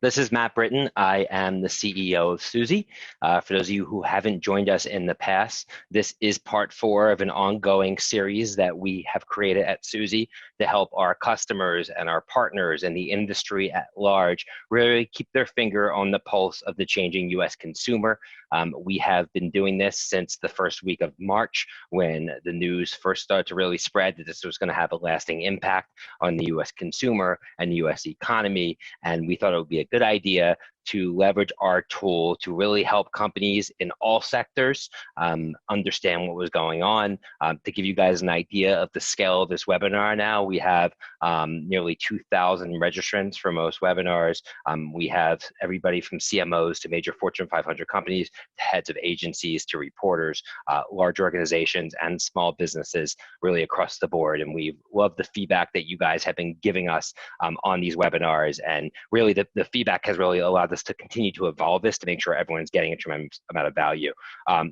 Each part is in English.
This is Matt Britton. I am the CEO of Suzy. For those of you who haven't joined us in the past, this is part 4 of an ongoing series that we have created at Suzy to help our customers and our partners and the industry at large really keep their finger on the pulse of the changing US consumer. We have been doing this since the first week of March when the news first started to really spread that this was going to have a lasting impact on the US consumer and the US economy. And we thought it would be a good idea to leverage our tool to really help companies in all sectors understand what was going on. To give you guys an idea of the scale of this webinar now, we have nearly 2,000 registrants for most webinars. We have everybody from CMOs to major Fortune 500 companies, to heads of agencies to reporters, large organizations and small businesses really across the board. And we love the feedback that you guys have been giving us on these webinars. And really the feedback has really allowed us to continue to evolve this to make sure everyone's getting a tremendous amount of value.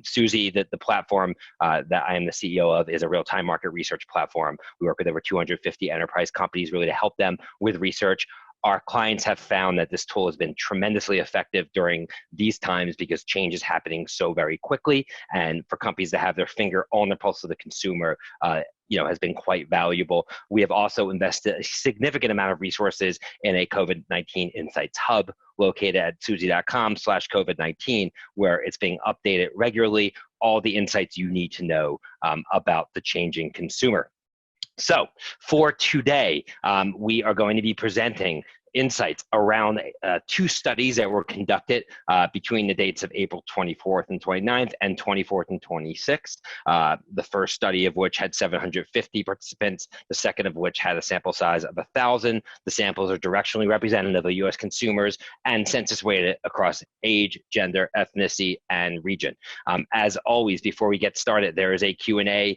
Suzy, the platform that I am the CEO of, is a real-time market research platform. We work with over 250 enterprise companies really to help them with research. Our clients have found that this tool has been tremendously effective during these times because change is happening so very quickly, and for companies to have their finger on the pulse of the consumer has been quite valuable. We have also invested a significant amount of resources in a COVID-19 Insights Hub located at suzy.com/COVID-19, where it's being updated regularly, all the insights you need to know about the changing consumer. So for today, we are going to be presenting insights around 2 studies that were conducted between the dates of April 24th and 29th and 24th and 26th. The first study of which had 750 participants, the second of which had a sample size of 1,000. The samples are directionally representative of US consumers and census weighted across age, gender, ethnicity, and region. As always, before we get started, there is a Q&A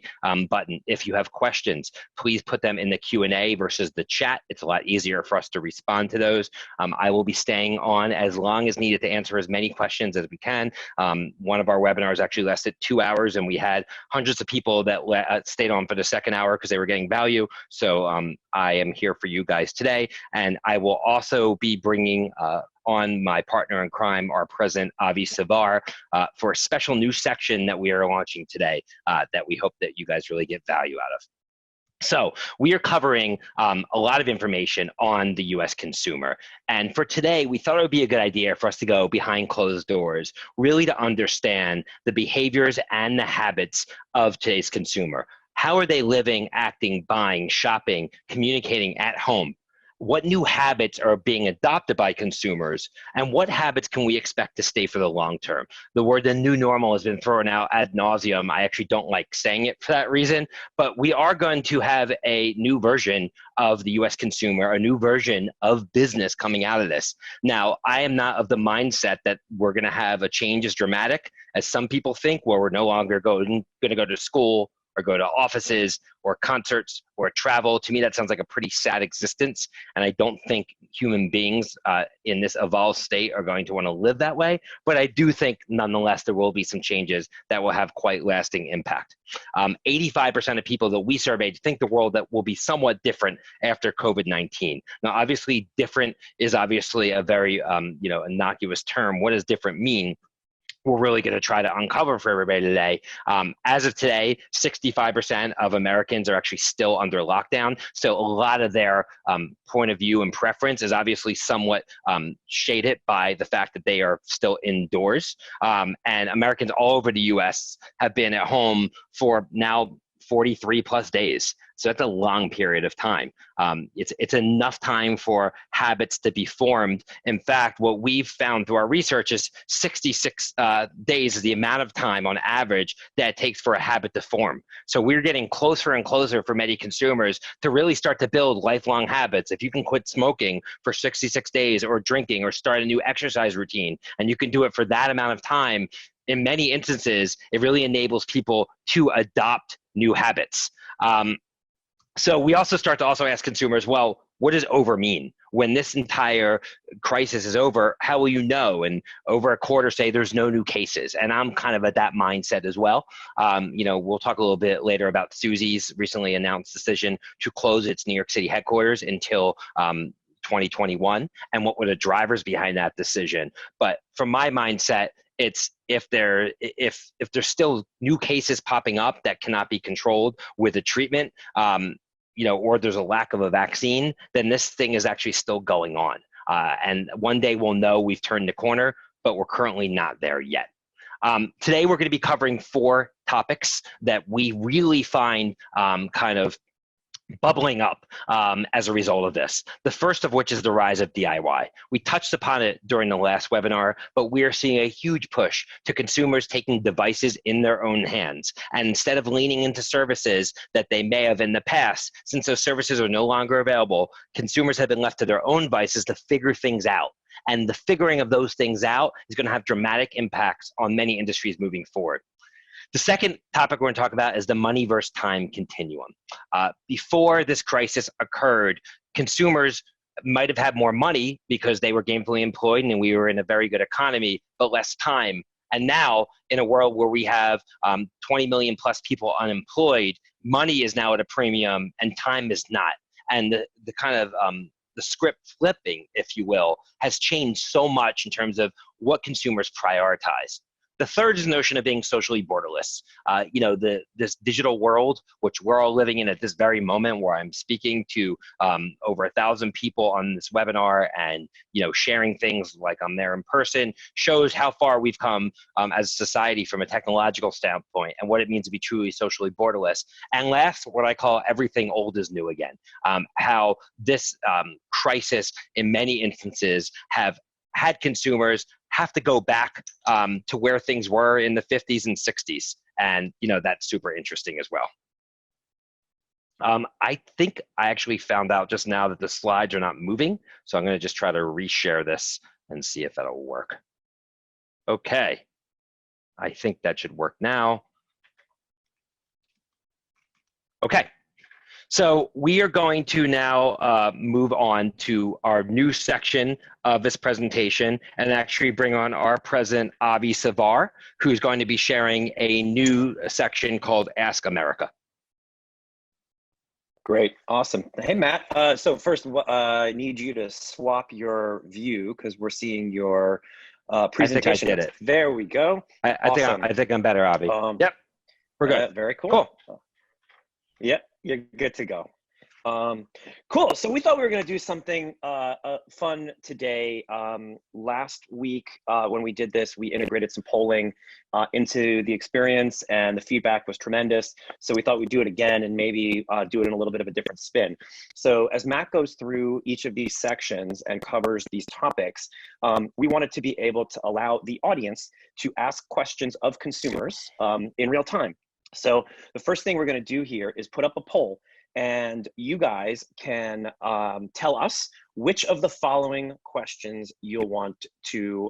button. If you have questions, please put them in the Q&A versus the chat. It's a lot easier for us to respond to those. I will be staying on as long as needed to answer as many questions as we can. One of our webinars actually lasted 2 hours, and we had hundreds of people that stayed on for the second hour because they were getting value. So I am here for you guys today, and I will also be bringing on my partner in crime, our president, Avi Savar, for a special news section that we are launching today that we hope that you guys really get value out of. So we are covering a lot of information on the US consumer. And for today, we thought it would be a good idea for us to go behind closed doors, really to understand the behaviors and the habits of today's consumer. How are they living, acting, buying, shopping, communicating at home? What new habits are being adopted by consumers, and what habits can we expect to stay for the long term? The word "the new normal" has been thrown out ad nauseum. I actually don't like saying it for that reason, but we are going to have a new version of the US consumer, a new version of business coming out of this. Now, I am not of the mindset that we're going to have a change as dramatic as some people think, where we're no longer going to go to school or go to offices or concerts or travel. To me, that sounds like a pretty sad existence. And I don't think human beings in this evolved state are going to want to live that way. But I do think, nonetheless, there will be some changes that will have quite lasting impact. 85% of people that we surveyed think the world that will be somewhat different after COVID-19. Now, obviously, different is obviously a very innocuous term. What does different mean? We're really going to try to uncover for everybody today. As of today, 65% of Americans are actually still under lockdown. So a lot of their point of view and preference is obviously somewhat shaded by the fact that they are still indoors. And Americans all over the US have been at home for now 43 plus days. So that's a long period of time. It's enough time for habits to be formed. In fact, what we've found through our research is 66 days is the amount of time on average that it takes for a habit to form. So we're getting closer and closer for many consumers to really start to build lifelong habits. If you can quit smoking for 66 days or drinking or start a new exercise routine, and you can do it for that amount of time, in many instances, it really enables people to adopt new habits. So we also start to ask consumers, well, what does over mean? When this entire crisis is over, how will you know? And over a quarter say there's no new cases. And I'm kind of at that mindset as well. We'll talk a little bit later about Suzy's recently announced decision to close its New York City headquarters until 2021, and what were the drivers behind that decision. But from my mindset, it's if there's still new cases popping up that cannot be controlled with a treatment, or there's a lack of a vaccine, then this thing is actually still going on. And one day we'll know we've turned the corner, but we're currently not there yet. Today we're going to be covering 4 topics that we really find kind of bubbling up as a result of this. The first of which is the rise of DIY. We touched upon it during the last webinar, but we are seeing a huge push to consumers taking devices in their own hands. And instead of leaning into services that they may have in the past, since those services are no longer available, consumers have been left to their own devices to figure things out. And the figuring of those things out is going to have dramatic impacts on many industries moving forward. The second topic we're going to talk about is the money versus time continuum. Before this crisis occurred, consumers might have had more money because they were gainfully employed and we were in a very good economy, but less time. And now, in a world where we have 20 million plus people unemployed, money is now at a premium and time is not. And the kind of the script flipping, if you will, has changed so much in terms of what consumers prioritize. The third is the notion of being socially borderless. This digital world, which we're all living in at this very moment, where I'm speaking to over 1,000 people on this webinar and sharing things like I'm there in person, shows how far we've come as a society from a technological standpoint and what it means to be truly socially borderless. And last, what I call everything old is new again. How this crisis, in many instances, have had consumers have to go back to where things were in the 50s and 60s. And, that's super interesting as well. I think I actually found out just now that the slides are not moving. So I'm going to just try to reshare this and see if that'll work. Okay. I think that should work now. Okay. So we are going to now move on to our new section of this presentation and actually bring on our president, Avi Savar, who's going to be sharing a new section called Ask America. Great, awesome. Hey, Matt. So first, I need you to swap your view because we're seeing your presentation. I think I did it. There we go. I think I'm better, Avi. Yep, we're good. Very cool. Yep, you're good to go. Cool. So we thought we were going to do something fun today. Last week, when we did this, we integrated some polling into the experience, and the feedback was tremendous. So we thought we'd do it again and maybe do it in a little bit of a different spin. So as Matt goes through each of these sections and covers these topics, we wanted to be able to allow the audience to ask questions of consumers in real time. So the first thing we're going to do here is put up a poll, and you guys can tell us which of the following questions you'll want to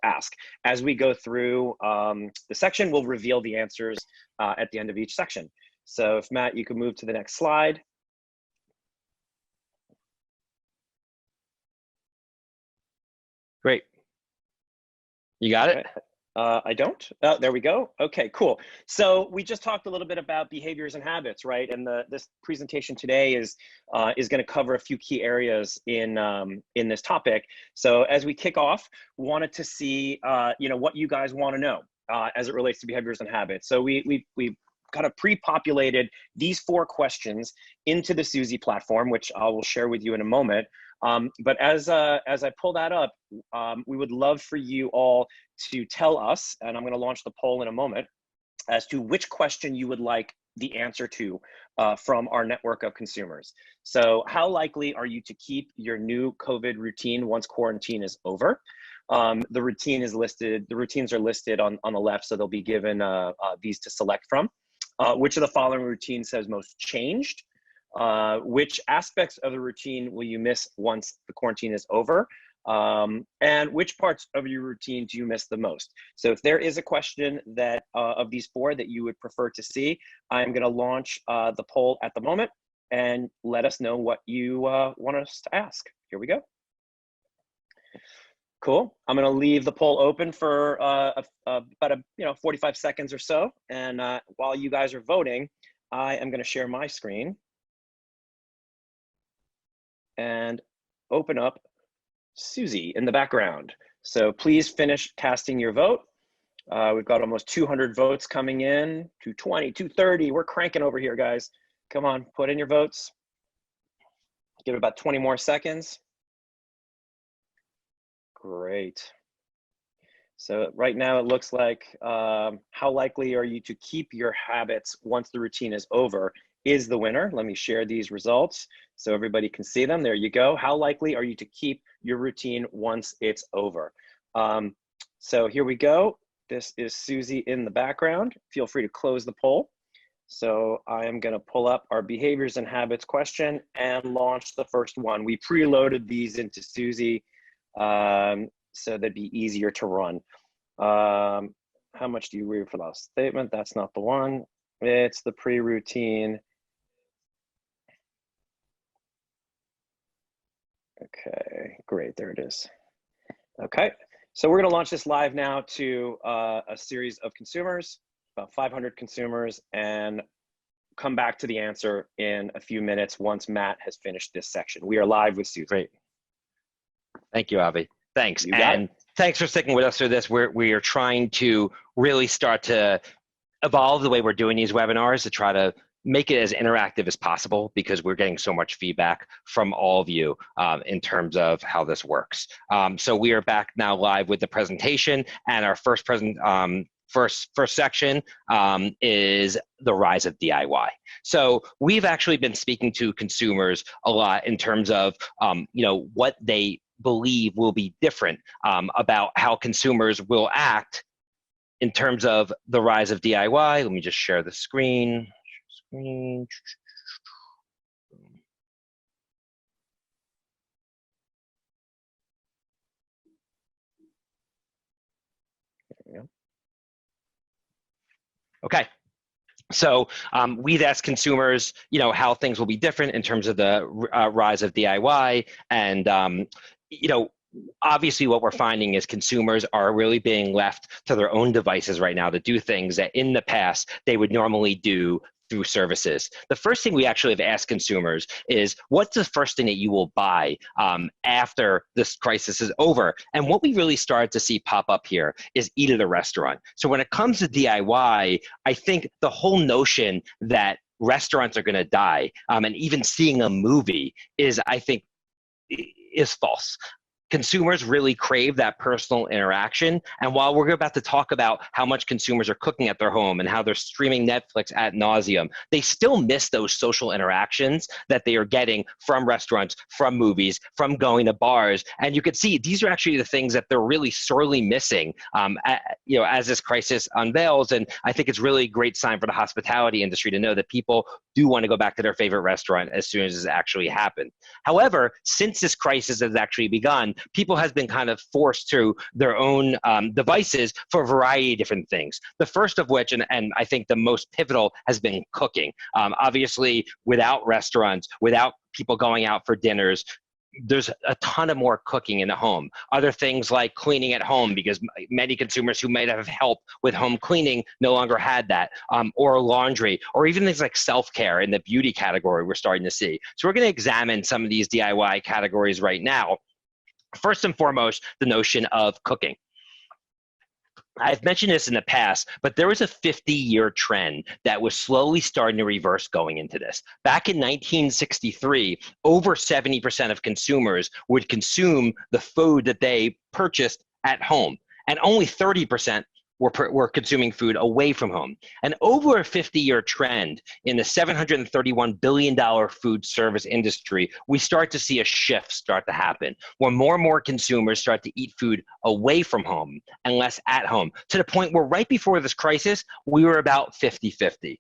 ask. As we go through the section, we'll reveal the answers at the end of each section. So if Matt, you could move to the next slide. Great. You got it? I don't. Oh, there we go. Okay, cool. So we just talked a little bit about behaviors and habits, right? And this presentation today is going to cover a few key areas in this topic. So as we kick off, wanted to see what you guys want to know as it relates to behaviors and habits. So we kind of pre-populated these 4 questions into the Suzy platform, which I will share with you in a moment. But as I pull that up, we would love for you all to tell us, and I'm going to launch the poll in a moment, as to which question you would like the answer to from our network of consumers. So how likely are you to keep your new COVID routine once quarantine is over? The routines are listed on the left, so they'll be given these to select from. Which of the following routines has most changed? Which aspects of the routine will you miss once the quarantine is over? And which parts of your routine do you miss the most? So if there is a question that of these 4 that you would prefer to see, I'm going to launch the poll at the moment and let us know what you want us to ask. Here we go. Cool. I'm going to leave the poll open for about 45 seconds or so. And while you guys are voting, I am going to share my screen. And open up Suzy in the background. So please finish casting your vote. We've got almost 200 votes coming in, 220, 230. We're cranking over here, guys. Come on, put in your votes. Give it about 20 more seconds. Great. So right now it looks like how likely are you to keep your habits once the routine is over is the winner. Let me share these results so everybody can see them. There you go. How likely are you to keep your routine once it's over? So here we go. This is Suzy in the background. Feel free to close the poll. So I am going to pull up our behaviors and habits question and launch the first one. We preloaded these into Suzy so they'd be easier to run. How much do you read for that statement? That's not the one. It's the pre-routine. Okay, great, there it is. Okay, so we're gonna launch this live now to a series of consumers, about 500 consumers, and come back to the answer in a few minutes once Matt has finished this section. We are live with Suzy. Great. Thank you, Avi. Thanks. And thanks for sticking with us through this. We are trying to really start to evolve the way we're doing these webinars to try to make it as interactive as possible because we're getting so much feedback from all of you in terms of how this works. So we are back now live with the presentation, and our first section is the rise of DIY. So we've actually been speaking to consumers a lot in terms of what they believe will be different about how consumers will act in terms of the rise of DIY. Let me just share the screen. Okay. So we've asked consumers, how things will be different in terms of the rise of DIY, and obviously what we're finding is consumers are really being left to their own devices right now to do things that in the past they would normally do through services. The first thing we actually have asked consumers is, what's the first thing that you will buy after this crisis is over? And what we really started to see pop up here is eat at a restaurant. So when it comes to DIY, I think the whole notion that restaurants are going to die and even seeing a movie is false. Consumers really crave that personal interaction. And while we're about to talk about how much consumers are cooking at their home and how they're streaming Netflix ad nauseum, they still miss those social interactions that they are getting from restaurants, from movies, from going to bars. And you can see these are actually the things that they're really sorely missing as this crisis unveils. And I think it's really a great sign for the hospitality industry to know that people do want to go back to their favorite restaurant as soon as it's actually happened. However, since this crisis has actually begun, people have been kind of forced to their own devices for a variety of different things. The first of which, and I think the most pivotal, has been cooking. Obviously, without restaurants, without people going out for dinners, there's a ton of more cooking in the home. Other things like cleaning at home, because many consumers who might have help with home cleaning no longer had that, or laundry, or even things like self-care in the beauty category we're starting to see. So we're going to examine some of these DIY categories right now. First and foremost, the notion of cooking. I've mentioned this in the past, but there was a 50-year trend that was slowly starting to reverse going into this. Back in 1963, over 70% of consumers would consume the food that they purchased at home, and only 30% were consuming food away from home. And over a 50-year trend in the $731 billion food service industry, we start to see a shift start to happen, where more and more consumers start to eat food away from home and less at home, to the point where right before this crisis, we were about 50-50.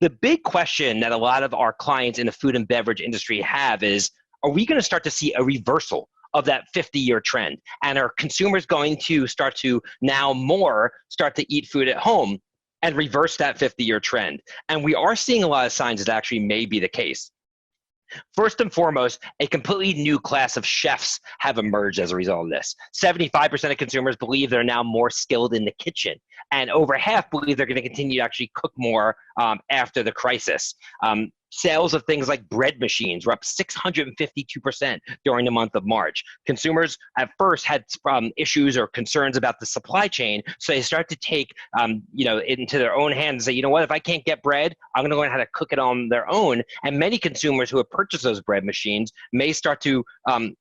The big question that a lot of our clients in the food and beverage industry have is, are we going to start to see a reversal of that 50-year trend? And are consumers going to start to now start to eat food at home and reverse that 50-year trend? And we are seeing a lot of signs that actually may be the case. First and foremost, a completely new class of chefs have emerged as a result of this. 75% of consumers believe they're now more skilled in the kitchen, and over half believe they're going to continue to actually cook more after the crisis. Sales of things like bread machines were up 652% during the month of March. Consumers at first had issues or concerns about the supply chain, so they start to take it into their own hands and say, you know what, if I can't get bread, I'm going to learn how to cook it on their own. And many consumers who have purchased those bread machines may start to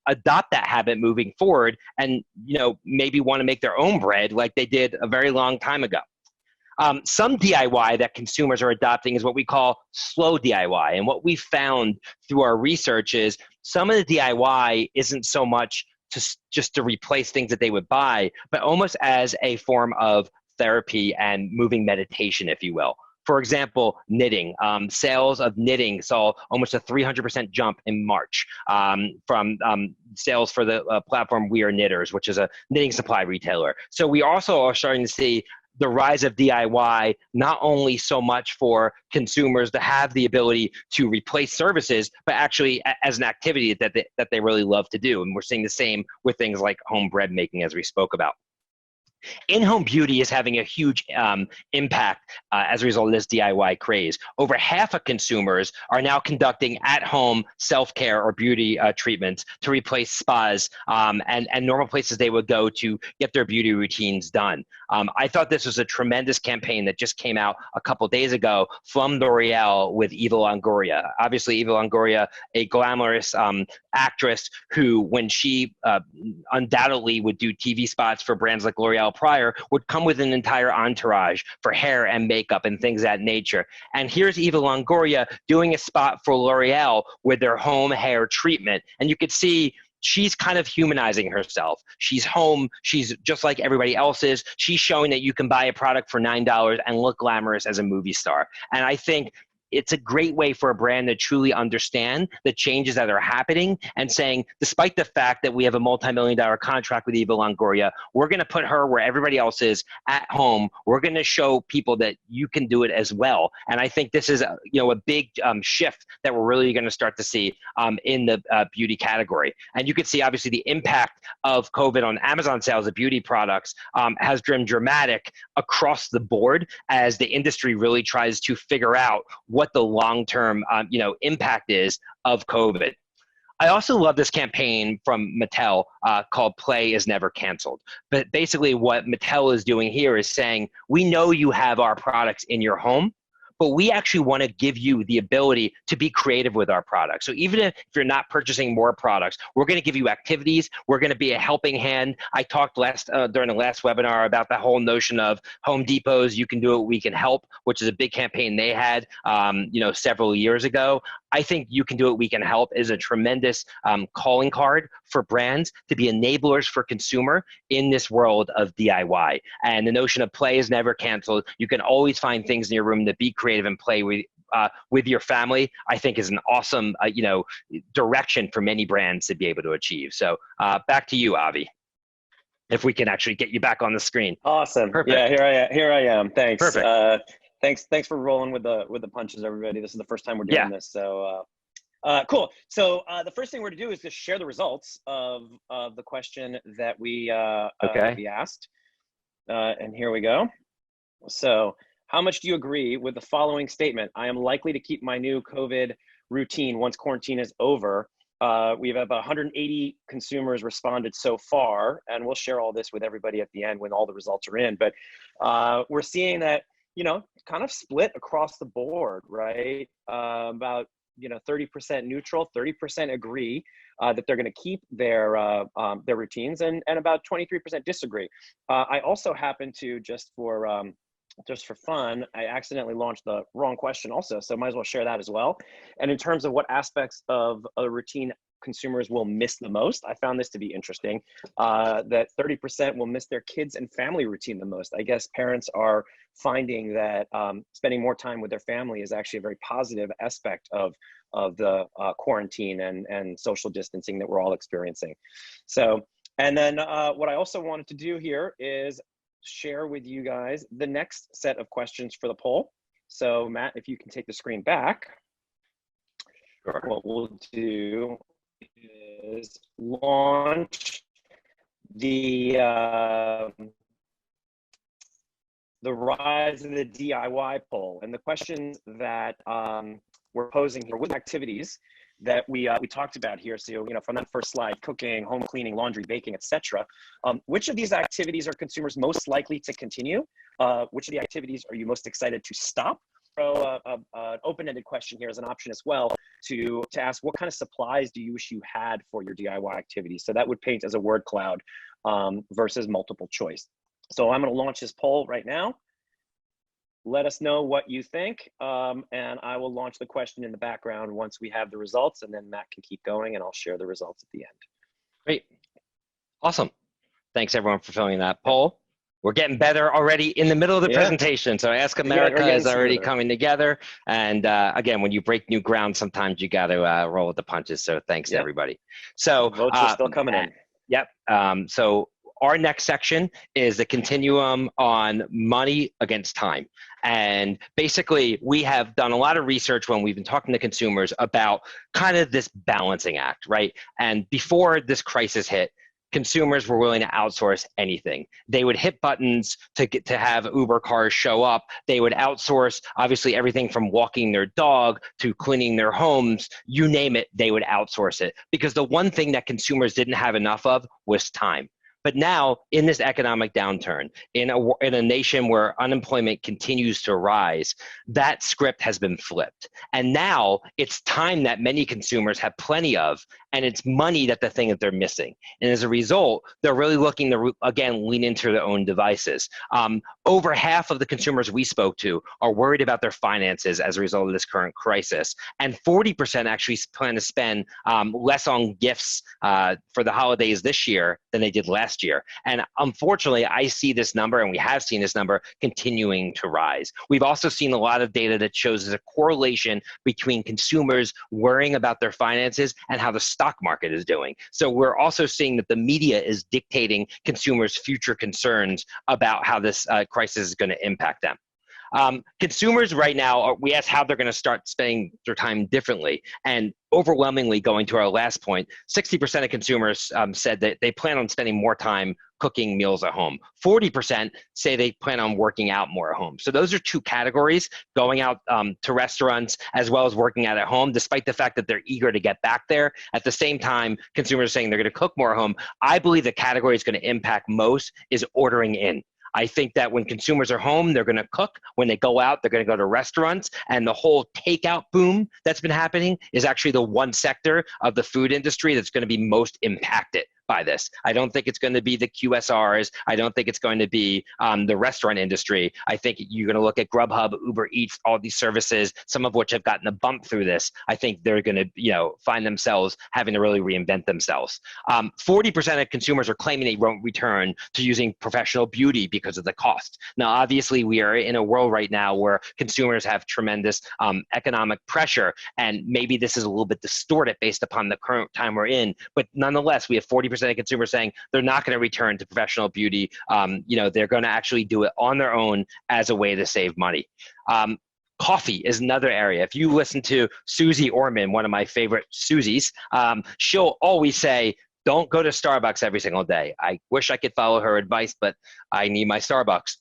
adopt that habit moving forward, and maybe want to make their own bread like they did a very long time ago. Some DIY that consumers are adopting is what we call slow DIY. And what we found through our research is some of the DIY isn't so much just to replace things that they would buy, but almost as a form of therapy and moving meditation, if you will. For example, knitting. Sales of knitting saw almost a 300% jump in March from sales for the platform We Are Knitters, which is a knitting supply retailer. So we also are starting to see the rise of DIY, not only so much for consumers to have the ability to replace services, but actually as an activity that they really love to do. And we're seeing the same with things like home bread making, as we spoke about. In-home beauty is having a huge impact as a result of this DIY craze. Over half of consumers are now conducting at-home self-care or beauty treatments to replace spas and normal places they would go to get their beauty routines done. I thought this was a tremendous campaign that just came out a couple days ago from L'Oreal with Eva Longoria. Obviously, Eva Longoria, a glamorous actress who, when she undoubtedly would do TV spots for brands like L'Oreal prior, would come with an entire entourage for hair and makeup and things of that nature. And here's Eva Longoria doing a spot for L'Oreal with their home hair treatment. And you could see she's kind of humanizing herself. She's home. She's just like everybody else is. She's showing that you can buy a product for $9 and look glamorous as a movie star. And I think it's a great way for a brand to truly understand the changes that are happening and saying, despite the fact that we have a multi-million-dollar contract with Eva Longoria, we're going to put her where everybody else is, at home. We're going to show people that you can do it as well. And I think this is a big shift that we're really going to start to see in the beauty category. And you can see, obviously, the impact of COVID on Amazon sales of beauty products has been dramatic across the board as the industry really tries to figure out what the long-term impact is of COVID. I also love this campaign from Mattel called Play is Never Canceled. But basically what Mattel is doing here is saying, we know you have our products in your home, but we actually want to give you the ability to be creative with our products. So even if you're not purchasing more products, we're going to give you activities. We're going to be a helping hand. I talked during the last webinar about the whole notion of Home Depot's You Can Do It, We Can Help, which is a big campaign they had several years ago. I think You Can Do It, We Can Help is a tremendous calling card for brands to be enablers for consumer in this world of DIY. And the notion of play is never canceled. You can always find things in your room to be creative and play with your family, I think is an awesome direction for many brands to be able to achieve. So back to you, Avi, if we can actually get you back on the screen. Awesome. Perfect. Yeah, here I am. Thanks. Perfect. Thanks for rolling with the punches, everybody. This is the first time we're doing this, so cool. So the first thing we're to do is just share the results of the question that we asked, and here we go. So, how much do you agree with the following statement? I am likely to keep my new COVID routine once quarantine is over. We have about 180 consumers responded so far, and we'll share all this with everybody at the end when all the results are in. But we're seeing that, kind of split across the board, right? About 30% neutral, 30% agree that they're going to keep their routines, and about 23% disagree. I also happen to, just for fun, I accidentally launched the wrong question also, so might as well share that as well. And in terms of what aspects of a routine consumers will miss the most, I found this to be interesting, that 30% will miss their kids and family routine the most. I guess parents are finding that spending more time with their family is actually a very positive aspect of the quarantine and social distancing that we're all experiencing. So, and then what I also wanted to do here is share with you guys the next set of questions for the poll. So Matt, if you can take the screen back. Sure. What we'll do is launch the rise of the DIY poll, and the questions that we're posing here, what activities that we talked about here. So, you know, from that first slide, cooking, home cleaning, laundry, baking, etc. Which of these activities are consumers most likely to continue? Which of the activities are you most excited to stop? Throw an open-ended question here as an option as well to ask, what kind of supplies do you wish you had for your DIY activities? So that would paint as a word cloud versus multiple choice. So I'm going to launch this poll right now. Let us know what you think, and I will launch the question in the background once we have the results, and then Matt can keep going, and I'll share the results at the end. Great. Awesome. Thanks, everyone, for filling that poll. We're getting better already in the middle of the presentation. So Ask America is already coming together. And again, when you break new ground, sometimes you got to roll with the punches. So thanks to everybody. So votes are still coming in. Yep. So our next section is the continuum on money against time. And basically, we have done a lot of research when we've been talking to consumers about kind of this balancing act, right? And before this crisis hit, consumers were willing to outsource anything. They would hit buttons to have Uber cars show up. They would outsource, obviously, everything from walking their dog to cleaning their homes. You name it, they would outsource it. Because the one thing that consumers didn't have enough of was time. But now, in this economic downturn, in a nation where unemployment continues to rise, that script has been flipped. And now it's time that many consumers have plenty of, and it's money that the thing that they're missing. And as a result, they're really looking to, again, lean into their own devices. Over half of the consumers we spoke to are worried about their finances as a result of this current crisis. And 40% actually plan to spend less on gifts for the holidays this year than they did last year. And unfortunately, I see this number, and we have seen this number, continuing to rise. We've also seen a lot of data that shows there's a correlation between consumers worrying about their finances and how the stock market is doing. So we're also seeing that the media is dictating consumers' future concerns about how this crisis is going to impact them. Consumers right now, we asked how they're going to start spending their time differently. And overwhelmingly, going to our last point, 60% of consumers said that they plan on spending more time cooking meals at home. 40% say they plan on working out more at home. So those are two categories, going out to restaurants as well as working out at home, despite the fact that they're eager to get back there. At the same time, consumers are saying they're going to cook more at home. I believe the category is going to impact most is ordering in. I think that when consumers are home, they're going to cook. When they go out, they're going to go to restaurants. And the whole takeout boom that's been happening is actually the one sector of the food industry that's going to be most impacted by this. I don't think it's going to be the QSRs. I don't think it's going to be the restaurant industry. I think you're going to look at Grubhub, Uber Eats, all these services, some of which have gotten a bump through this. I think they're going to, find themselves having to really reinvent themselves. 40% of consumers are claiming they won't return to using professional beauty because of the cost. Now, obviously, we are in a world right now where consumers have tremendous economic pressure, and maybe this is a little bit distorted based upon the current time we're in. But nonetheless, we have 40% of consumers saying they're not going to return to professional beauty. They're going to actually do it on their own as a way to save money. Coffee is another area. If you listen to Suzy Orman, one of my favorite Suzys, she'll always say, don't go to Starbucks every single day. I wish I could follow her advice, but I need my Starbucks.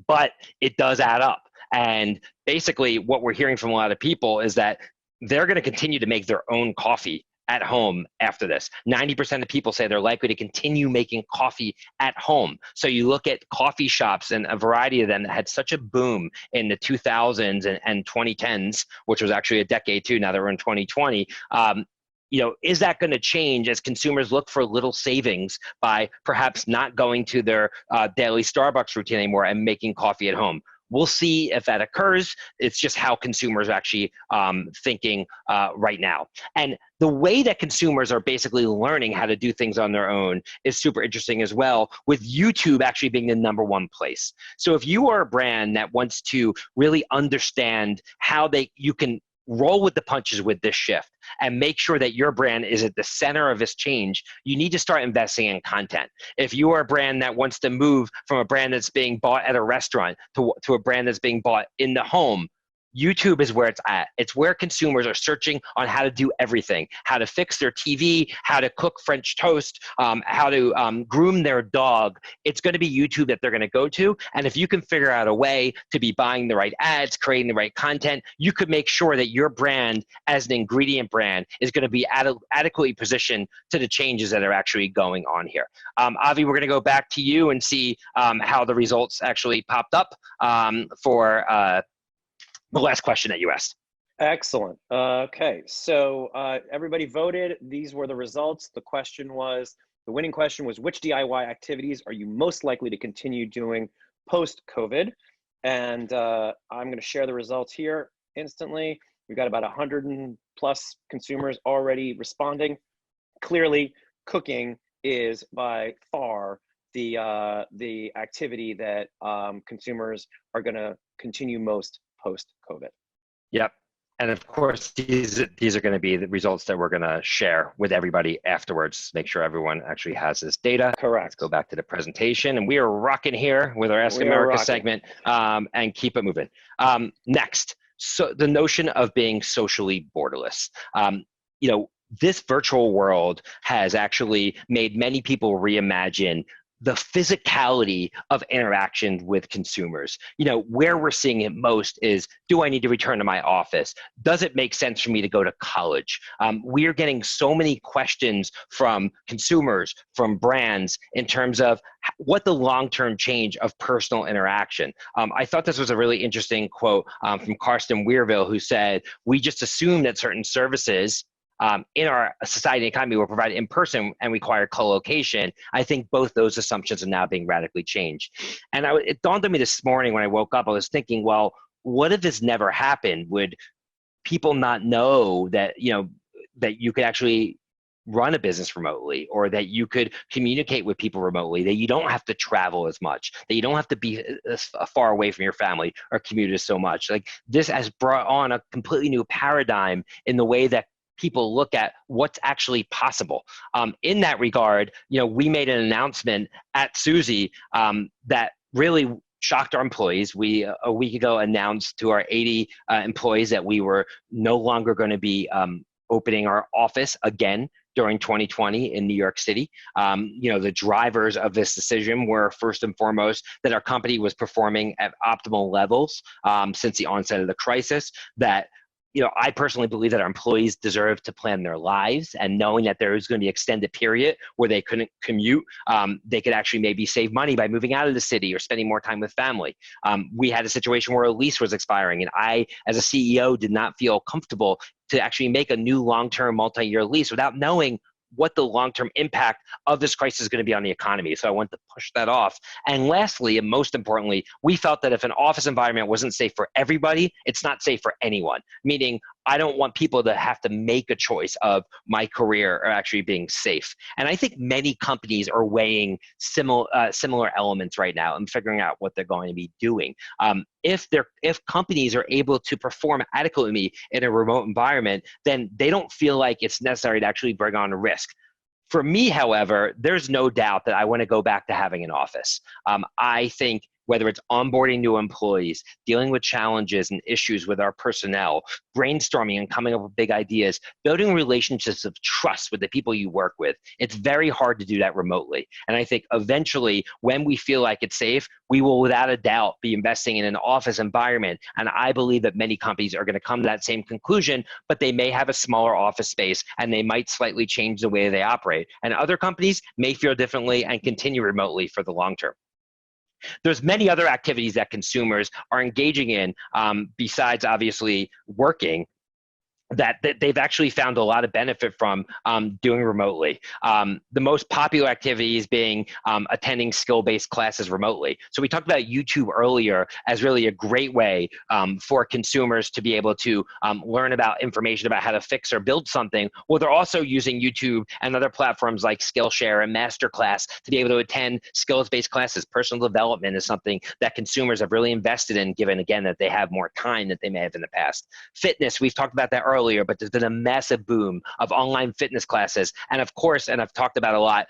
But it does add up. And basically what we're hearing from a lot of people is that they're going to continue to make their own coffee at home after this. 90% of people say they're likely to continue making coffee at home. So you look at coffee shops, and a variety of them that had such a boom in the 2000s and 2010s, which was actually a decade too, now that we're in 2020. Is that going to change as consumers look for little savings by perhaps not going to their daily Starbucks routine anymore and making coffee at home? We'll see if that occurs. It's just how consumers are actually thinking right now. And the way that consumers are basically learning how to do things on their own is super interesting as well, with YouTube actually being the #1 place. So if you are a brand that wants to really understand how you can roll with the punches with this shift and make sure that your brand is at the center of this change, you need to start investing in content. If you are a brand that wants to move from a brand that's being bought at a restaurant to a brand that's being bought in the home, YouTube is where it's at. It's where consumers are searching on how to do everything, how to fix their TV, how to cook French toast, how to groom their dog. It's going to be YouTube that they're going to go to. And if you can figure out a way to be buying the right ads, creating the right content, you could make sure that your brand as an ingredient brand is going to be adequately positioned to the changes that are actually going on here. Avi, we're going to go back to you and see how the results actually popped up for the last question that you asked. Excellent. Okay, so everybody voted. These were the results. The winning question was, which DIY activities are you most likely to continue doing post-COVID? And I'm going to share the results here instantly. We've got about 100+ consumers already responding. Clearly, cooking is by far the activity that consumers are going to continue most post-COVID. Yep. And of course, these are going to be the results that we're going to share with everybody afterwards. Make sure everyone actually has this data. Correct. Let's go back to the presentation. And we are rocking here with our Ask America segment and keep it moving. Next, so the notion of being socially borderless. This virtual world has actually made many people reimagine the physicality of interaction with consumers. Where we're seeing it most is, do I need to return to my office? Does it make sense for me to go to college? We're getting so many questions from consumers, from brands, in terms of what the long-term change of personal interaction. I thought this was a really interesting quote from Karsten Weirville, who said, we just assume that certain services in our society and economy will provide in person and require co-location. I think both those assumptions are now being radically changed. And it dawned on me this morning when I woke up, I was thinking, well, what if this never happened? Would people not know that, that you could actually run a business remotely, or that you could communicate with people remotely, that you don't have to travel as much, that you don't have to be far away from your family or commute so much? Like, this has brought on a completely new paradigm in the way that people look at what's actually possible. In that regard, we made an announcement at Suzy that really shocked our employees. We, a week ago, announced to our 80 employees that we were no longer going to be opening our office again during 2020 in New York City. The drivers of this decision were, first and foremost, that our company was performing at optimal levels since the onset of the crisis, that I personally believe that our employees deserve to plan their lives, and knowing that there is going to be an extended period where they couldn't commute, they could actually maybe save money by moving out of the city or spending more time with family. We had a situation where a lease was expiring, and I, as a CEO, did not feel comfortable to actually make a new long-term multi-year lease without knowing what the long-term impact of this crisis is going to be on the economy. So I want to push that off. And lastly, and most importantly, we felt that if an office environment wasn't safe for everybody, it's not safe for anyone. Meaning, I don't want people to have to make a choice of my career or actually being safe. And I think many companies are weighing similar elements right now and figuring out what they're going to be doing. If companies are able to perform adequately in a remote environment, then they don't feel like it's necessary to actually bring on a risk. For me, however, there's no doubt that I want to go back to having an office. I think whether it's onboarding new employees, dealing with challenges and issues with our personnel, brainstorming and coming up with big ideas, building relationships of trust with the people you work with, it's very hard to do that remotely. And I think eventually, when we feel like it's safe, we will without a doubt be investing in an office environment. And I believe that many companies are going to come to that same conclusion, but they may have a smaller office space and they might slightly change the way they operate. And other companies may feel differently and continue remotely for the long term. There's many other activities that consumers are engaging in besides obviously working, that they've actually found a lot of benefit from doing remotely. The most popular activities being attending skill-based classes remotely. So we talked about YouTube earlier as really a great way for consumers to be able to learn about information about how to fix or build something. Well, they're also using YouTube and other platforms like Skillshare and Masterclass to be able to attend skills-based classes. Personal development is something that consumers have really invested in, given, again, that they have more time than they may have in the past. Fitness, we've talked about that earlier, but there's been a massive boom of online fitness classes. And of course, and I've talked about a lot,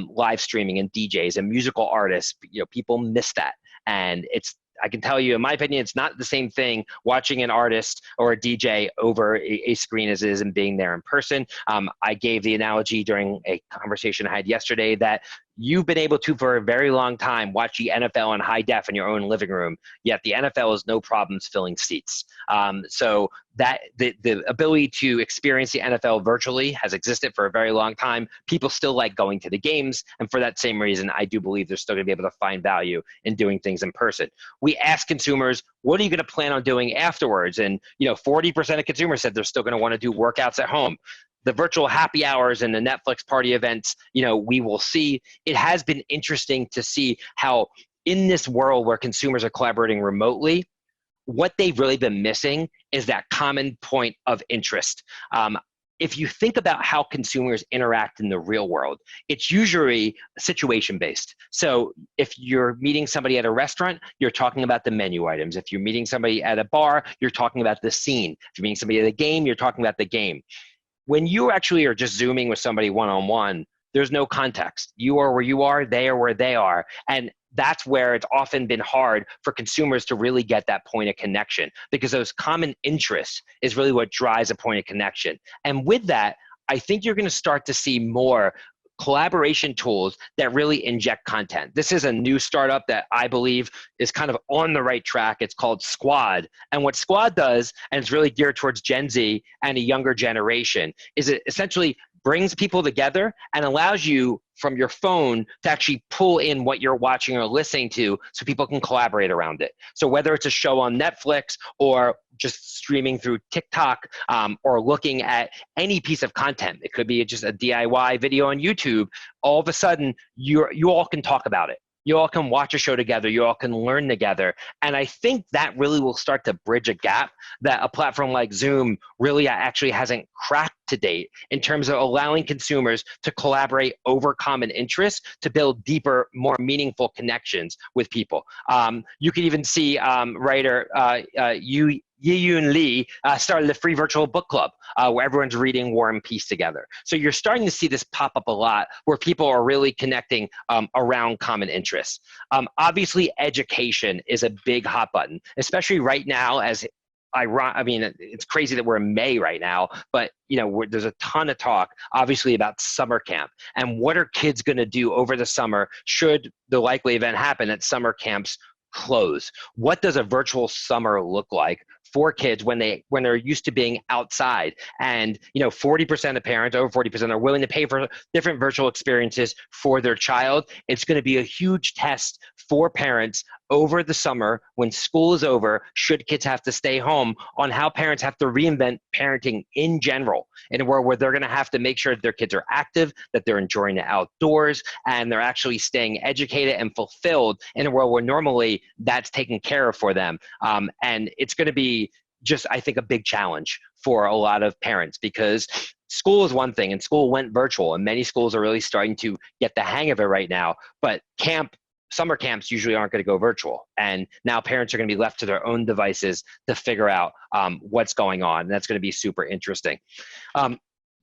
live streaming and DJs and musical artists, people miss that. And it's I can tell you, in my opinion, it's not the same thing watching an artist or a DJ over a screen as it is and being there in person. I gave the analogy during a conversation I had yesterday that you've been able to, for a very long time, watch the NFL on high def in your own living room, yet the NFL has no problems filling seats. So that the ability to experience the NFL virtually has existed for a very long time. People still like going to the games, and for that same reason, I do believe they're still going to be able to find value in doing things in person. We ask consumers, what are you going to plan on doing afterwards? And 40% of consumers said they're still going to want to do workouts at home. The virtual happy hours and the Netflix party events, we will see. It has been interesting to see how in this world where consumers are collaborating remotely, what they've really been missing is that common point of interest. If you think about how consumers interact in the real world, it's usually situation-based. So if you're meeting somebody at a restaurant, you're talking about the menu items. If you're meeting somebody at a bar, you're talking about the scene. If you're meeting somebody at a game, you're talking about the game. When you actually are just Zooming with somebody one-on-one, there's no context. You are where you are, they are where they are. And that's where it's often been hard for consumers to really get that point of connection, because those common interests is really what drives a point of connection. And with that, I think you're going to start to see more collaboration tools that really inject content. This is a new startup that I believe is kind of on the right track. It's called Squad. And what Squad does, and it's really geared towards Gen Z and a younger generation, is it essentially brings people together and allows you from your phone to actually pull in what you're watching or listening to so people can collaborate around it. So whether it's a show on Netflix or just streaming through TikTok or looking at any piece of content, it could be just a DIY video on YouTube, all of a sudden you all can talk about it. You all can watch a show together. You all can learn together. And I think that really will start to bridge a gap that a platform like Zoom really actually hasn't cracked to date in terms of allowing consumers to collaborate over common interests to build deeper, more meaningful connections with people. You could even see writer Yi-Yoon Lee started a free virtual book club where everyone's reading War and Peace together. So you're starting to see this pop up a lot where people are really connecting around common interests. Obviously, education is a big hot button, especially right now as it's crazy that we're in May right now, but there's a ton of talk, obviously, about summer camp and what are kids going to do over the summer should the likely event happen that summer camps close. What does a virtual summer look like for kids when they're used to being outside? And 40% of parents, over 40%, are willing to pay for different virtual experiences for their child. It's going to be a huge test for parents over the summer when school is over, should kids have to stay home, on how parents have to reinvent parenting in general in a world where they're going to have to make sure that their kids are active, that they're enjoying the outdoors, and they're actually staying educated and fulfilled in a world where normally that's taken care of for them. And it's going to be just, I think, a big challenge for a lot of parents, because school is one thing and school went virtual and many schools are really starting to get the hang of it right now, but summer camps usually aren't going to go virtual. And now parents are going to be left to their own devices to figure out what's going on. And that's going to be super interesting.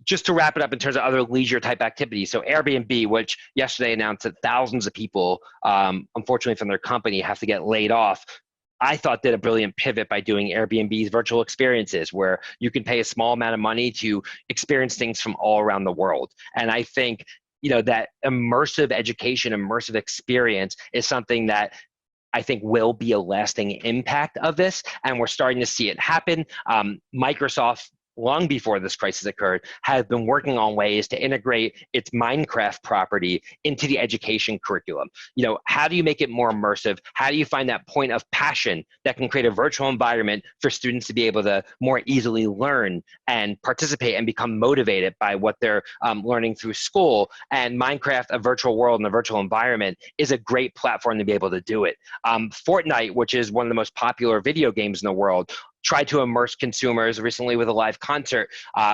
Just to wrap it up in terms of other leisure type activities. So Airbnb, which yesterday announced that thousands of people, unfortunately from their company, have to get laid off, I thought did a brilliant pivot by doing Airbnb's virtual experiences, where you can pay a small amount of money to experience things from all around the world. And I think that immersive education, immersive experience is something that I think will be a lasting impact of this. And we're starting to see it happen. Microsoft, long before this crisis occurred, has been working on ways to integrate its Minecraft property into the education curriculum. How do you make it more immersive? How do you find that point of passion that can create a virtual environment for students to be able to more easily learn and participate and become motivated by what they're learning through school? And Minecraft, a virtual world and a virtual environment, is a great platform to be able to do it. Fortnite, which is one of the most popular video games in the world, tried to immerse consumers recently with a live concert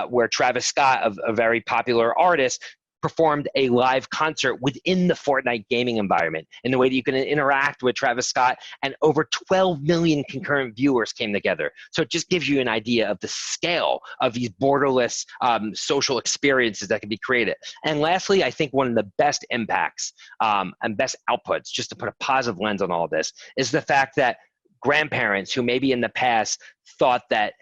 where Travis Scott, a very popular artist, performed a live concert within the Fortnite gaming environment in the way that you can interact with Travis Scott, and over 12 million concurrent viewers came together. So it just gives you an idea of the scale of these borderless social experiences that can be created. And lastly, I think one of the best impacts and best outputs, just to put a positive lens on all of this, is the fact that grandparents who maybe in the past thought that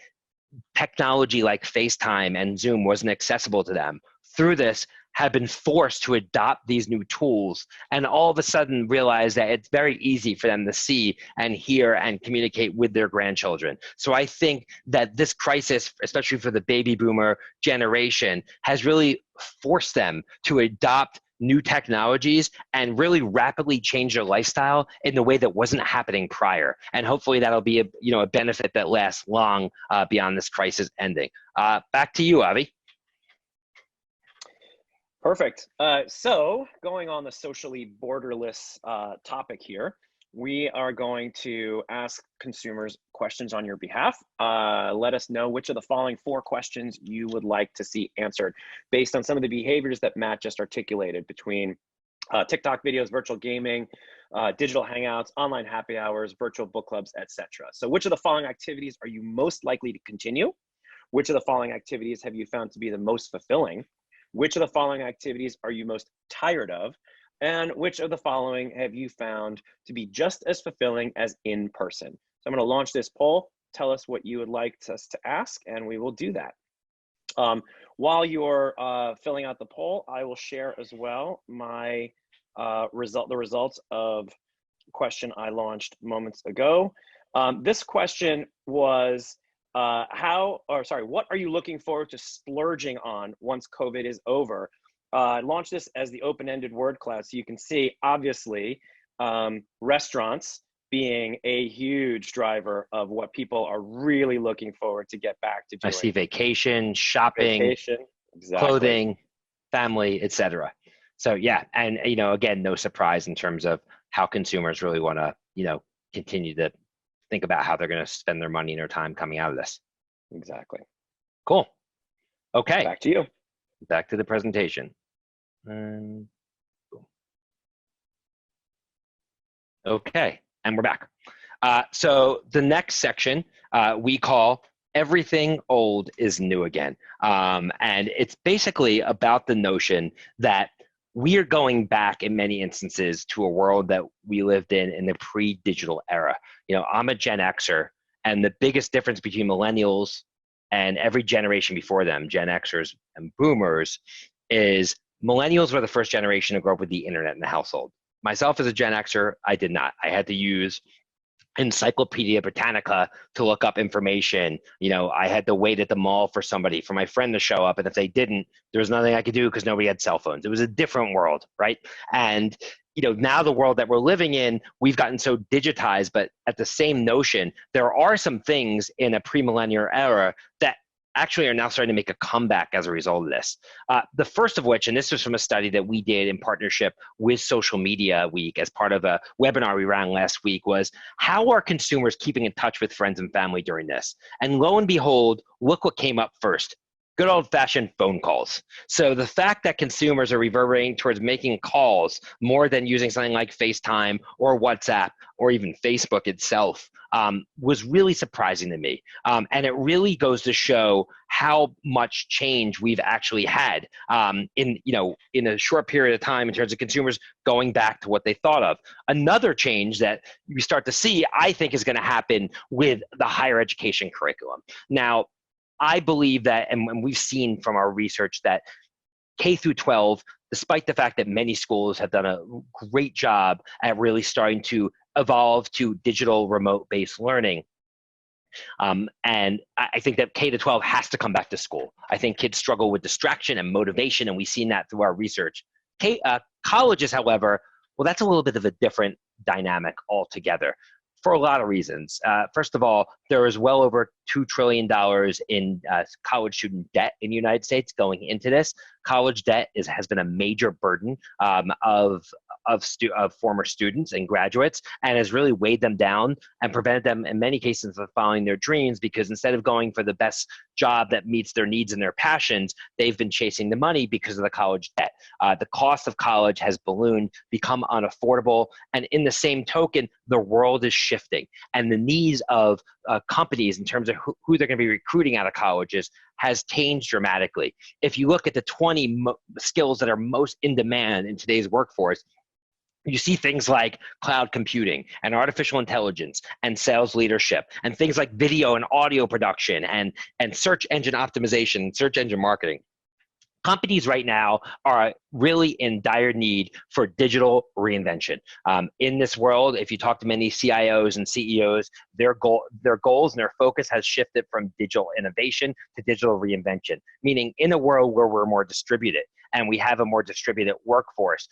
technology like FaceTime and Zoom wasn't accessible to them, through this have been forced to adopt these new tools, and all of a sudden realize that it's very easy for them to see and hear and communicate with their grandchildren. So I think that this crisis, especially for the baby boomer generation, has really forced them to adopt new technologies and really rapidly change their lifestyle in the way that wasn't happening prior. And hopefully that'll be a benefit that lasts long beyond this crisis ending. Back to you, Avi. Perfect. So going on the socially borderless topic here, we are going to ask consumers questions on your behalf. Let us know which of the following 4 questions you would like to see answered based on some of the behaviors that Matt just articulated between TikTok videos, virtual gaming, digital hangouts, online happy hours, virtual book clubs, etc. So which of the following activities are you most likely to continue? Which of the following activities have you found to be the most fulfilling? Which of the following activities are you most tired of? And which of the following have you found to be just as fulfilling as in person? So I'm going to launch this poll. Tell us what you would like us to ask, and we will do that. While you're filling out the poll, I will share as well my the results of question I launched moments ago. This question was, what are you looking forward to splurging on once COVID is over? I launched this as the open-ended word cloud, so you can see, obviously, restaurants being a huge driver of what people are really looking forward to get back to doing. I see vacation, shopping, Exactly. clothing, family, etc. So yeah, and again, no surprise in terms of how consumers really want to, continue to think about how they're going to spend their money and their time coming out of this. Exactly. Cool. Okay. Back to you. Back to the presentation. And boom. Okay, and we're back. So the next section we call Everything Old is New Again. And it's basically about the notion that we are going back in many instances to a world that we lived in the pre-digital era. I'm a Gen Xer, and the biggest difference between millennials and every generation before them, Gen Xers and boomers, is millennials were the first generation to grow up with the internet in the household. Myself as a Gen Xer, I did not. I had to use Encyclopedia Britannica to look up information. I had to wait at the mall for my friend to show up, and if they didn't, there was nothing I could do because nobody had cell phones. It was a different world, right? And now the world that we're living in, we've gotten so digitized, but at the same notion, there are some things in a premillennial era that actually are now starting to make a comeback as a result of this. The first of which, and this was from a study that we did in partnership with Social Media Week as part of a webinar we ran last week, was how are consumers keeping in touch with friends and family during this? And lo and behold, look what came up first. Good old-fashioned phone calls. So the fact that consumers are reverberating towards making calls more than using something like FaceTime or WhatsApp or even Facebook itself was really surprising to me. And it really goes to show how much change we've actually had in a short period of time in terms of consumers going back to what they thought of. Another change that we start to see, I think, is going to happen with the higher education curriculum. Now, I believe that, and we've seen from our research that K through 12, despite the fact that many schools have done a great job at really starting to evolve to digital remote-based learning, and I think that K to 12 has to come back to school. I think kids struggle with distraction and motivation, and we've seen that through our research. Colleges, however, well, that's a little bit of a different dynamic altogether, for a lot of reasons. First of all, there is well over $2 trillion in college student debt in the United States going into this. College debt has been a major burden of of former students and graduates, and has really weighed them down and prevented them in many cases from following their dreams, because instead of going for the best job that meets their needs and their passions, they've been chasing the money because of the college debt. The cost of college has ballooned, become unaffordable, and in the same token, the world is shifting, and the needs of companies in terms of who they're going to be recruiting out of colleges has changed dramatically. If you look at the 20 skills that are most in demand in today's workforce, you see things like cloud computing and artificial intelligence and sales leadership and things like video and audio production and search engine optimization, search engine marketing. Companies right now are really in dire need for digital reinvention. In this world, if you talk to many CIOs and CEOs, their goals and their focus has shifted from digital innovation to digital reinvention, meaning in a world where we're more distributed and we have a more distributed workforce,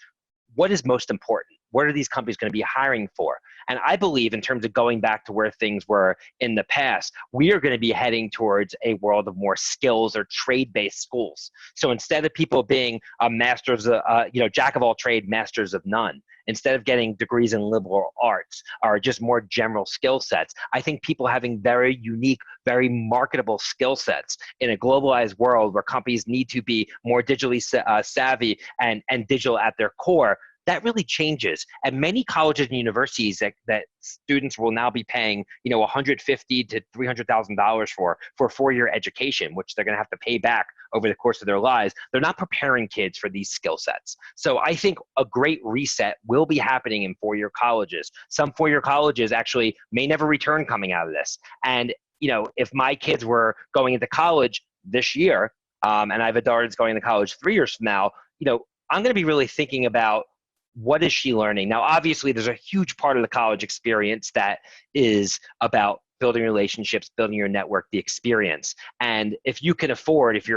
what is most important? What are these companies going to be hiring for? And I believe, in terms of going back to where things were in the past, we are going to be heading towards a world of more skills or trade-based schools. So instead of people being masters, jack of all trade, masters of none, instead of getting degrees in liberal arts or just more general skill sets, I think people having very unique, very marketable skill sets in a globalized world where companies need to be more digitally savvy and digital at their core, that really changes. And many colleges and universities that students will now be paying, $150,000 to $300,000 for a 4-year education, which they're going to have to pay back over the course of their lives. They're not preparing kids for these skill sets. So I think a great reset will be happening in 4-year colleges. Some 4-year colleges actually may never return coming out of this. And, if my kids were going into college this year, and I have a daughter that's going to college 3 years from now, I'm going to be really thinking about, what is she learning? Now, obviously, there's a huge part of the college experience that is about building relationships, building your network, the experience. And if you're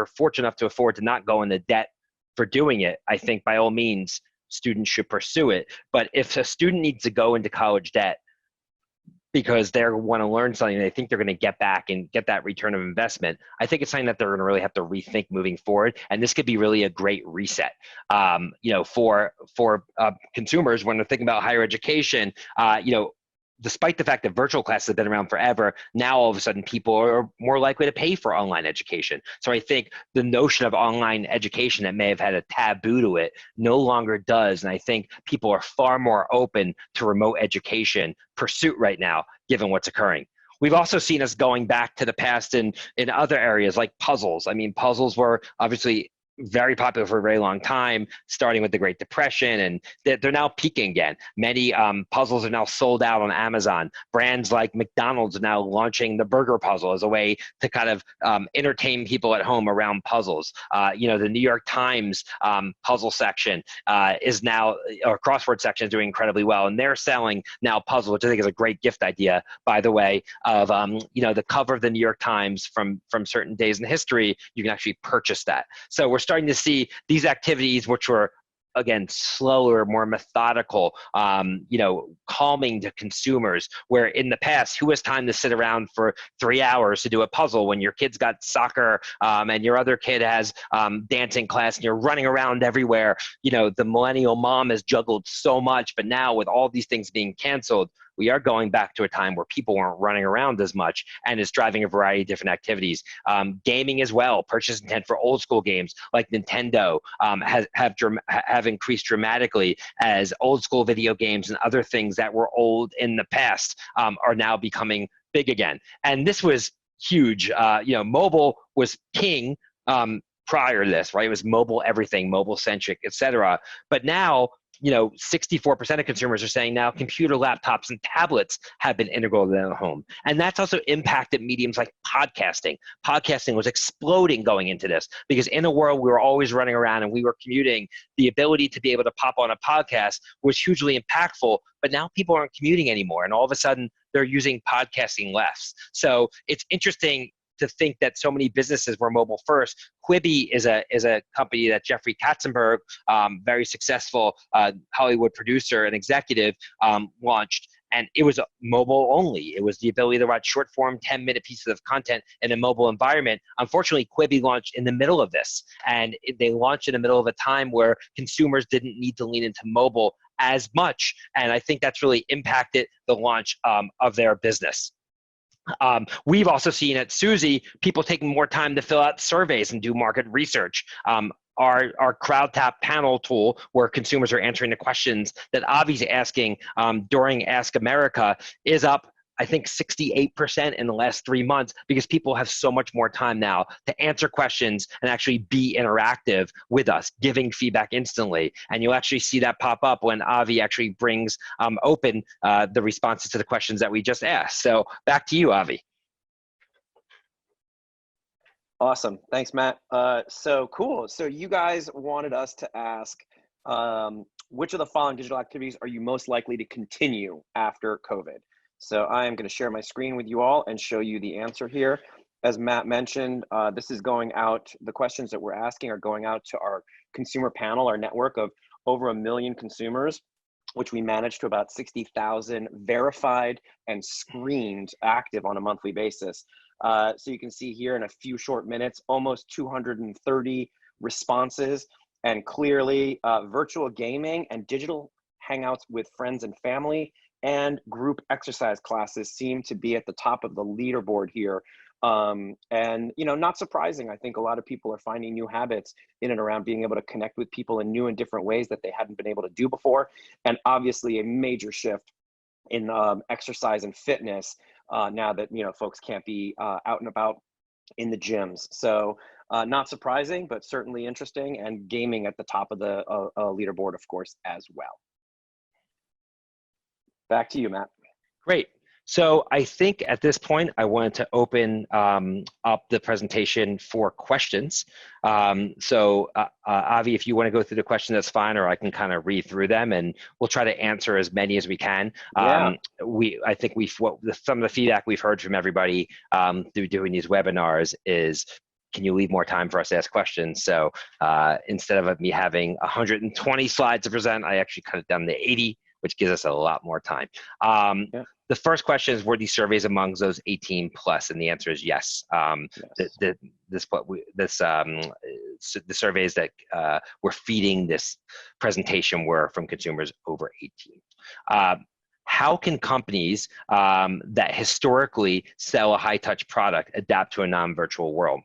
fortunate enough to afford to not go into debt for doing it, I think by all means, students should pursue it. But if a student needs to go into college debt because they want to learn something, they think they're going to get back and get that return of investment, I think it's something that they're going to really have to rethink moving forward. And this could be really a great reset, for consumers when they're thinking about higher education. Despite the fact that virtual classes have been around forever, now all of a sudden people are more likely to pay for online education. So I think the notion of online education that may have had a taboo to it no longer does. And I think people are far more open to remote education pursuit right now, given what's occurring. We've also seen us going back to the past in other areas like puzzles. I mean, puzzles were obviously very popular for a very long time, starting with the Great Depression, and they're now peaking again. Many puzzles are now sold out on Amazon. Brands like McDonald's are now launching the burger puzzle as a way to kind of entertain people at home around puzzles. The New York Times puzzle section is now, or crossword section is doing incredibly well, and they're selling now puzzles, which I think is a great gift idea, by the way, of the cover of the New York Times from certain days in history. You can actually purchase that. So we're starting to see these activities, which were, again, slower, more methodical, calming to consumers, where in the past, who has time to sit around for 3 hours to do a puzzle when your kid's got soccer and your other kid has dancing class and you're running around everywhere? The millennial mom has juggled so much, but now with all these things being canceled, we are going back to a time where people weren't running around as much, and is driving a variety of different activities. Gaming as well, purchase intent for old school games like Nintendo have increased dramatically, as old school video games and other things that were old in the past are now becoming big again. And this was huge. Mobile was king prior to this, right? It was mobile everything, mobile centric, et cetera. But now, 64% of consumers are saying now computer, laptops, and tablets have been integral to their home. And that's also impacted mediums like podcasting. Podcasting was exploding going into this, because in a world we were always running around and we were commuting, the ability to be able to pop on a podcast was hugely impactful. But now people aren't commuting anymore, and all of a sudden they're using podcasting less. So it's interesting to think that so many businesses were mobile first. Quibi is a company that Jeffrey Katzenberg, very successful Hollywood producer and executive, launched. And it was mobile only. It was the ability to write short form 10-minute pieces of content in a mobile environment. Unfortunately, Quibi launched in the middle of this. And they launched in the middle of a time where consumers didn't need to lean into mobile as much. And I think that's really impacted the launch of their business. We've also seen at Suzy, people taking more time to fill out surveys and do market research. Our CrowdTap panel tool, where consumers are answering the questions that Avi's asking during Ask America, is up, I think, 68% in the last 3 months, because people have so much more time now to answer questions and actually be interactive with us, giving feedback instantly. And you'll actually see that pop up when Avi actually brings open the responses to the questions that we just asked. So back to you, Avi. Awesome. Thanks, Matt. So cool. So you guys wanted us to ask, which of the following digital activities are you most likely to continue after COVID? So I am going to share my screen with you all and show you the answer here. As Matt mentioned, this is going out, the questions that we're asking are going out to our consumer panel, our network of over 1 million consumers, which we manage to about 60,000 verified and screened active on a monthly basis. So you can see here in a few short minutes, almost 230 responses, and clearly virtual gaming and digital hangouts with friends and family and group exercise classes seem to be at the top of the leaderboard here. And, you know, not surprising. I think a lot of people are finding new habits in and around being able to connect with people in new and different ways that they hadn't been able to do before. And obviously a major shift in exercise and fitness now that, you know, folks can't be out and about in the gyms. So not surprising, but certainly interesting, and gaming at the top of the leaderboard, of course, as well. Back to you, Matt. Great. So I think at this point, I wanted to open up the presentation for questions. Avi, if you want to go through the question, that's fine, or I can kind of read through them, and we'll try to answer as many as we can. Yeah. I think some of the feedback we've heard from everybody through doing these webinars is, can you leave more time for us to ask questions? So instead of me having 120 slides to present, I actually cut it down to 80, which gives us a lot more time. Yeah. The first question is, were these surveys among those 18 plus? And the answer is yes. Yes. The surveys that were feeding this presentation were from consumers over 18. How can companies that historically sell a high-touch product adapt to a non-virtual world?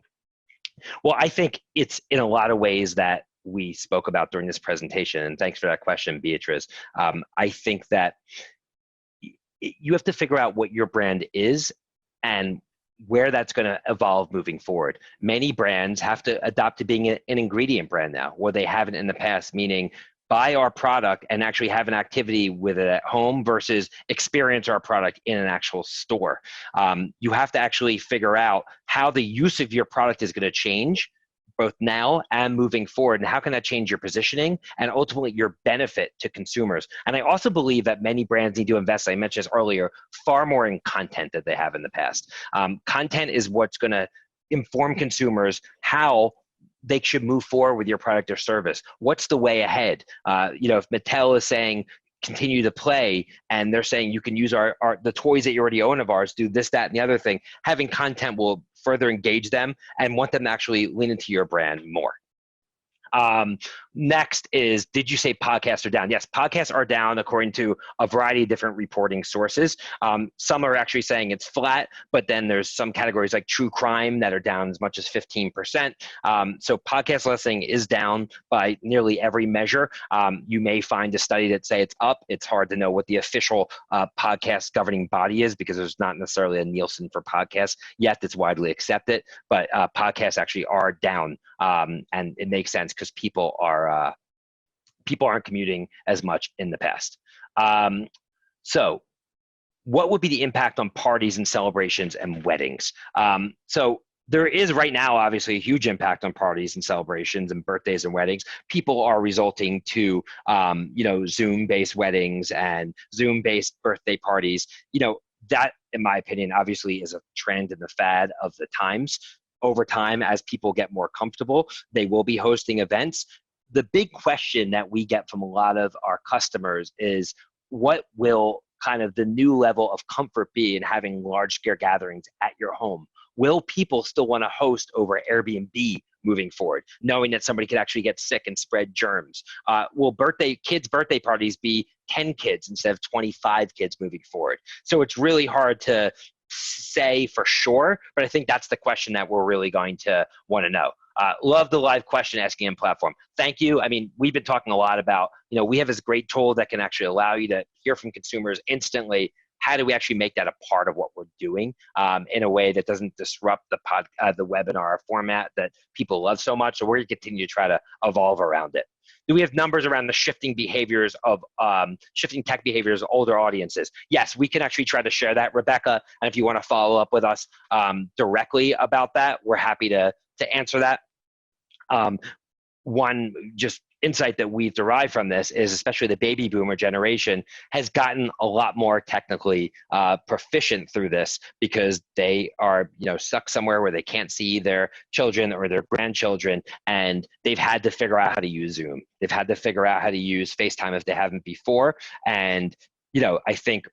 Well, I think it's in a lot of ways that we spoke about during this presentation, and thanks for that question, Beatrice. I think that you have to figure out what your brand is and where that's going to evolve moving forward. Many brands have to adopt to being an ingredient brand now, where they haven't in the past, meaning buy our product and actually have an activity with it at home versus experience our product in an actual store. You have to actually figure out how the use of your product is going to change, both now and moving forward, and how can that change your positioning and ultimately your benefit to consumers. And I also believe that many brands need to invest, I mentioned this earlier, far more in content than they have in the past. Content is what's going to inform consumers how they should move forward with your product or service. What's the way ahead? If Mattel is saying, continue to play, and they're saying you can use the toys that you already own of ours, do this, that, and the other thing, having content will further engage them and want them to actually lean into your brand more. Next is, did you say podcasts are down? Yes, podcasts are down according to a variety of different reporting sources. Some are actually saying it's flat, but then there's some categories like true crime that are down as much as 15%. So podcast listening is down by nearly every measure. You may find a study that say it's up. It's hard to know what the official podcast governing body is, because there's not necessarily a Nielsen for podcasts yet that's widely accepted, but podcasts actually are down, and it makes sense because people aren't commuting as much in the past. So what would be the impact on parties and celebrations and weddings? So there is right now, obviously, a huge impact on parties and celebrations and birthdays and weddings. People are resulting to, Zoom-based weddings and Zoom-based birthday parties. That, in my opinion, obviously is a trend and the fad of the times. Over time, as people get more comfortable, they will be hosting events. The big question that we get from a lot of our customers is, what will kind of the new level of comfort be in having large-scale gatherings at your home? Will people still want to host over Airbnb moving forward, knowing that somebody could actually get sick and spread germs? Will kids' birthday parties be 10 kids instead of 25 kids moving forward? So it's really hard to say for sure, but I think that's the question that we're really going to want to know. Love the live question asking in platform. Thank you. I mean, we've been talking a lot about, we have this great tool that can actually allow you to hear from consumers instantly. How do we actually make that a part of what we're doing in a way that doesn't disrupt the webinar format that people love so much? So we're going to continue to try to evolve around it. Do we have numbers around the shifting behaviors of shifting tech behaviors of older audiences? Yes, we can actually try to share that, Rebecca. And if you want to follow up with us directly about that, we're happy to answer that. One just insight that we've derived from this is especially the baby boomer generation has gotten a lot more technically proficient through this because they are stuck somewhere where they can't see their children or their grandchildren, and they've had to figure out how to use Zoom. They've had to figure out how to use FaceTime if they haven't before, and I think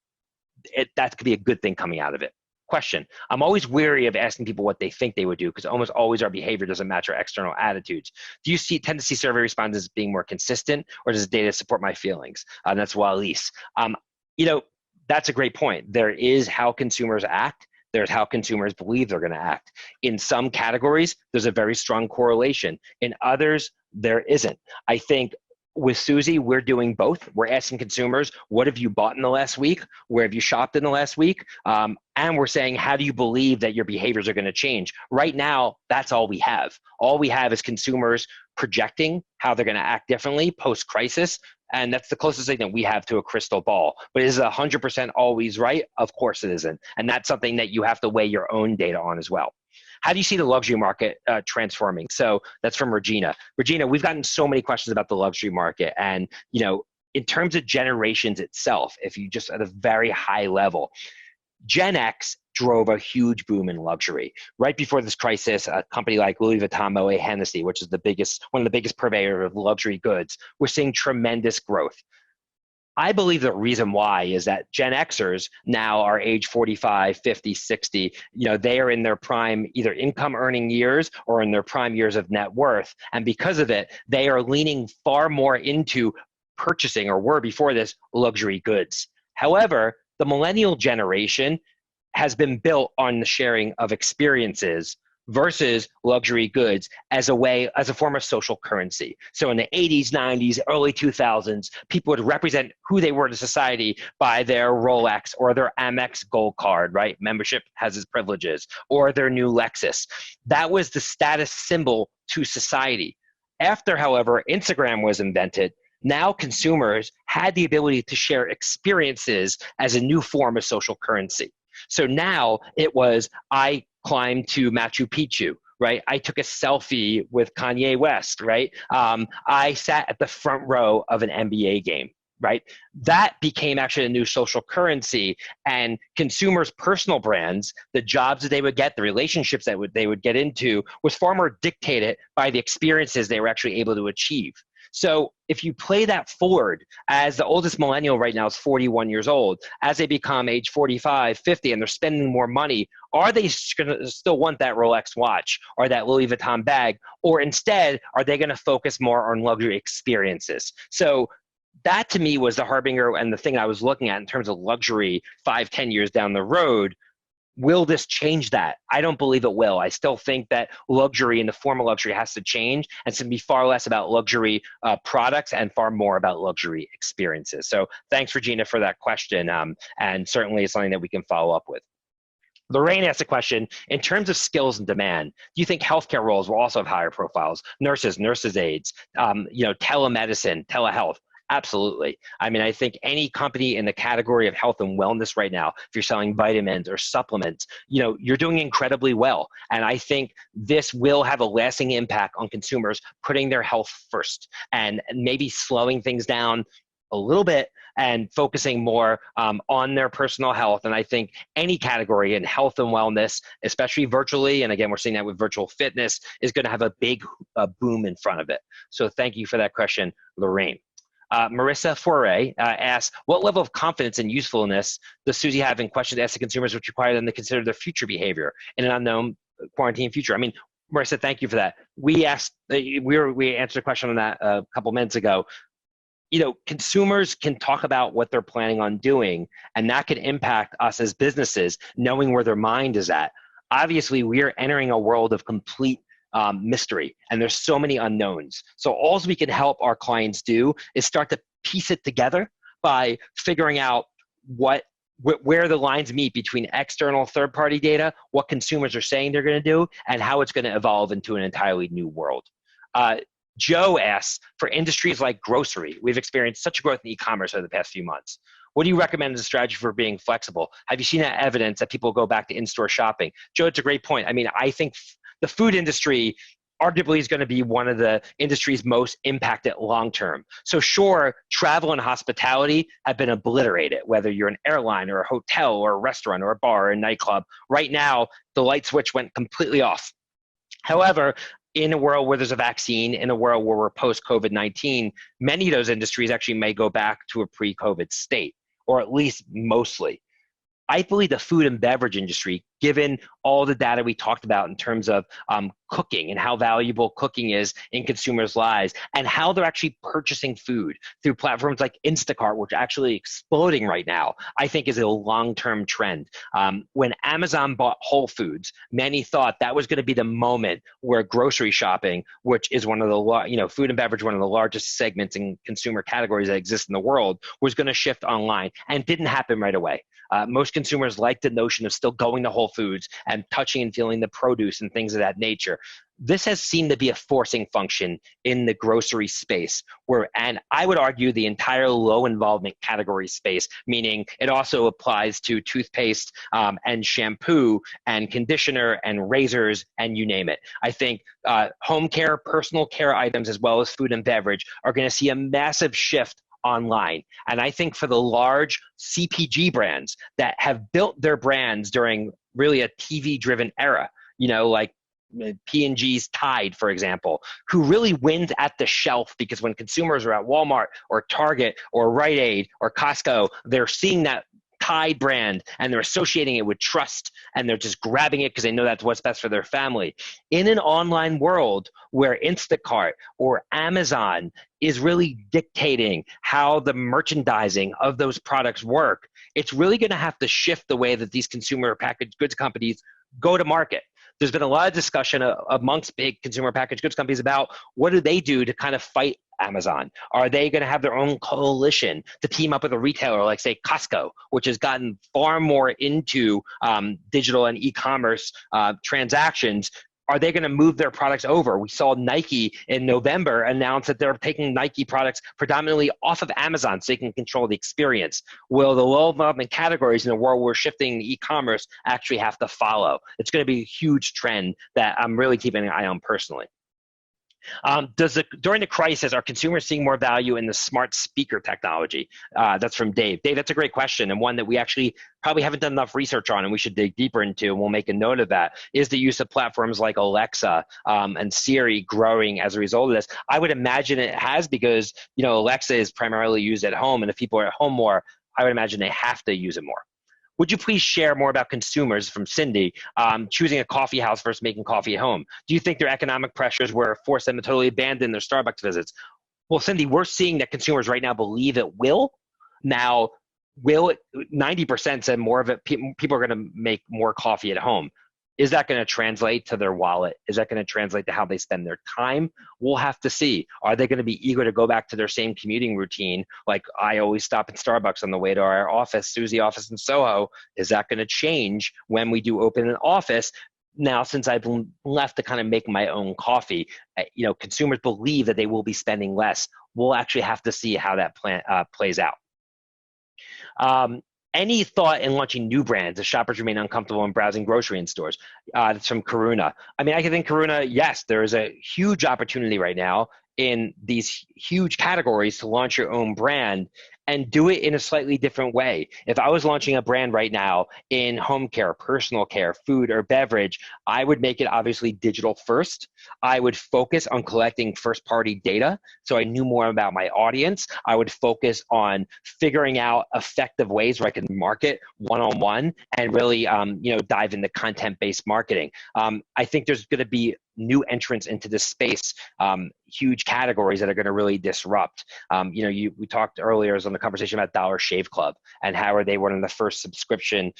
that could be a good thing coming out of it. Question. I'm always weary of asking people what they think they would do because almost always our behavior doesn't match our external attitudes. Do you tend to see survey responses being more consistent, or does data support my feelings? That's Wallis. That's a great point. There is how consumers act. There's how consumers believe they're going to act. In some categories, there's a very strong correlation. In others, there isn't. I think with Suzy, we're doing both. We're asking consumers, what have you bought in the last week? Where have you shopped in the last week? And we're saying, how do you believe that your behaviors are going to change? Right now, that's all we have. All we have is consumers projecting how they're going to act differently post-crisis. And that's the closest thing that we have to a crystal ball. But is it 100% always right? Of course it isn't. And that's something that you have to weigh your own data on as well. How do you see the luxury market transforming? So that's from Regina. Regina, we've gotten so many questions about the luxury market. And, in terms of generations itself, if you just at a very high level, Gen X drove a huge boom in luxury. Right before this crisis, a company like Louis Vuitton Moet Hennessy, which is one of the biggest purveyors of luxury goods, we're seeing tremendous growth. I believe the reason why is that Gen Xers now are age 45, 50, 60. They are in their prime either income earning years or in their prime years of net worth. And because of it, they are leaning far more into purchasing, or were before this, luxury goods. However, the millennial generation has been built on the sharing of experiences versus luxury goods as a form of social currency. So in the 80s, 90s, early 2000s, people would represent who they were to society by their Rolex or their Amex Gold card, right? Membership has its privileges, or their new Lexus. That was the status symbol to society. After, however, Instagram was invented, now consumers had the ability to share experiences as a new form of social currency. So now it was, I climbed to Machu Picchu, right? I took a selfie with Kanye West, right? I sat at the front row of an NBA game, right? That became actually a new social currency, and consumers' personal brands, the jobs that they would get, the relationships that they would get into, was far more dictated by the experiences they were actually able to achieve. So if you play that forward, as the oldest millennial right now is 41 years old, as they become age 45, 50, and they're spending more money, are they going to still want that Rolex watch or that Louis Vuitton bag? Or instead, are they going to focus more on luxury experiences? So that to me was the harbinger and the thing I was looking at in terms of luxury 5, 10 years down the road. Will this change that? I don't believe it will. I still think that luxury and the form of luxury has to change, and it's going to be far less about luxury products and far more about luxury experiences. So thanks, Regina, for that question, and certainly it's something that we can follow up with. Lorraine asked a question, in terms of skills and demand, do you think healthcare roles will also have higher profiles? Nurses aides, telemedicine, telehealth. Absolutely. I mean, I think any company in the category of health and wellness right now, if you're selling vitamins or supplements, you're doing incredibly well. And I think this will have a lasting impact on consumers putting their health first and maybe slowing things down a little bit and focusing more on their personal health. And I think any category in health and wellness, especially virtually, and again, we're seeing that with virtual fitness, is going to have a big boom in front of it. So thank you for that question, Lorraine. Marissa Foray asks, what level of confidence and usefulness does Suzy have in questions asked to consumers which require them to consider their future behavior in an unknown quarantine future? I mean, Marissa, thank you for that. We answered a question on that a couple minutes ago. Consumers can talk about what they're planning on doing, and that can impact us as businesses, knowing where their mind is at. Obviously, we are entering a world of complete mystery, and there's so many unknowns. So all we can help our clients do is start to piece it together by figuring out where the lines meet between external third-party data, what consumers are saying they're going to do, and how it's going to evolve into an entirely new world. Joe asks, for industries like grocery, we've experienced such a growth in e-commerce over the past few months. What do you recommend as a strategy for being flexible? Have you seen that evidence that people go back to in-store shopping? Joe, it's a great point. I mean, I think the food industry arguably is going to be one of the industries most impacted long term. So sure, travel and hospitality have been obliterated, whether you're an airline or a hotel or a restaurant or a bar or a nightclub. Right now, the light switch went completely off. However, in a world where there's a vaccine, in a world where we're post-COVID-19, many of those industries actually may go back to a pre-COVID state, or at least mostly. I believe the food and beverage industry, given all the data we talked about in terms of cooking and how valuable cooking is in consumers' lives, and how they're actually purchasing food through platforms like Instacart, which are actually exploding right now, I think is a long-term trend. When Amazon bought Whole Foods, many thought that was going to be the moment where grocery shopping, which is one of the, food and beverage, one of the largest segments in consumer categories that exist in the world, was going to shift online, and didn't happen right away. Most consumers like the notion of still going to Whole Foods and touching and feeling the produce and things of that nature. This has seemed to be a forcing function in the grocery space, and I would argue the entire low involvement category space, meaning it also applies to toothpaste and shampoo and conditioner and razors and you name it. I think home care, personal care items, as well as food and beverage are going to see a massive shift online. And I think for the large CPG brands that have built their brands during really a TV-driven era, like P&G's Tide, for example, who really wins at the shelf, because when consumers are at Walmart or Target or Rite Aid or Costco, they're seeing that Tide brand and they're associating it with trust, and they're just grabbing it because they know that's what's best for their family. In an online world where Instacart or Amazon is really dictating how the merchandising of those products work, it's really going to have to shift the way that these consumer packaged goods companies go to market. There's been a lot of discussion amongst big consumer packaged goods companies about what do they do to kind of fight Amazon. Are they going to have their own coalition to team up with a retailer like, say, Costco, which has gotten far more into digital and e-commerce transactions? Are they going to move their products over? We saw Nike in November announce that they're taking Nike products predominantly off of Amazon so they can control the experience. Will the low involvement categories in a world where we're shifting to e-commerce actually have to follow? It's going to be a huge trend that I'm really keeping an eye on personally. During the crisis, are consumers seeing more value in the smart speaker technology? That's from Dave. Dave, that's a great question, and one that we actually probably haven't done enough research on, and we should dig deeper into, and we'll make a note of that, is the use of platforms like Alexa and Siri growing as a result of this. I would imagine it has, because Alexa is primarily used at home, and if people are at home more, I would imagine they have to use it more. Would you please share more about consumers, from Cindy, choosing a coffee house versus making coffee at home? Do you think their economic pressures were forced them to totally abandon their Starbucks visits? Well, Cindy, we're seeing that consumers right now believe it will. Now, will it? 90% said more of it, people are going to make more coffee at home. Is that going to translate to their wallet? Is that going to translate to how they spend their time? We'll have to see. Are they going to be eager to go back to their same commuting routine? Like, I always stop at Starbucks on the way to our office, Suzy office in Soho. Is that going to change when we do open an office? Now, since I've left to kind of make my own coffee, consumers believe that they will be spending less. We'll actually have to see how that plays out. Any thought in launching new brands as shoppers remain uncomfortable in browsing grocery in stores? That's from Karuna. I mean, I can think, Karuna, yes, there is a huge opportunity right now in these huge categories to launch your own brand and do it in a slightly different way. If I was launching a brand right now in home care, personal care, food, or beverage, I would make it obviously digital first. I would focus on collecting first-party data so I knew more about my audience. I would focus on figuring out effective ways where I can market one-on-one and really dive into content-based marketing. I think there's going to be new entrants into this space, huge categories that are going to really disrupt. We talked earlier on the conversation about Dollar Shave Club and how are they one of the first subscription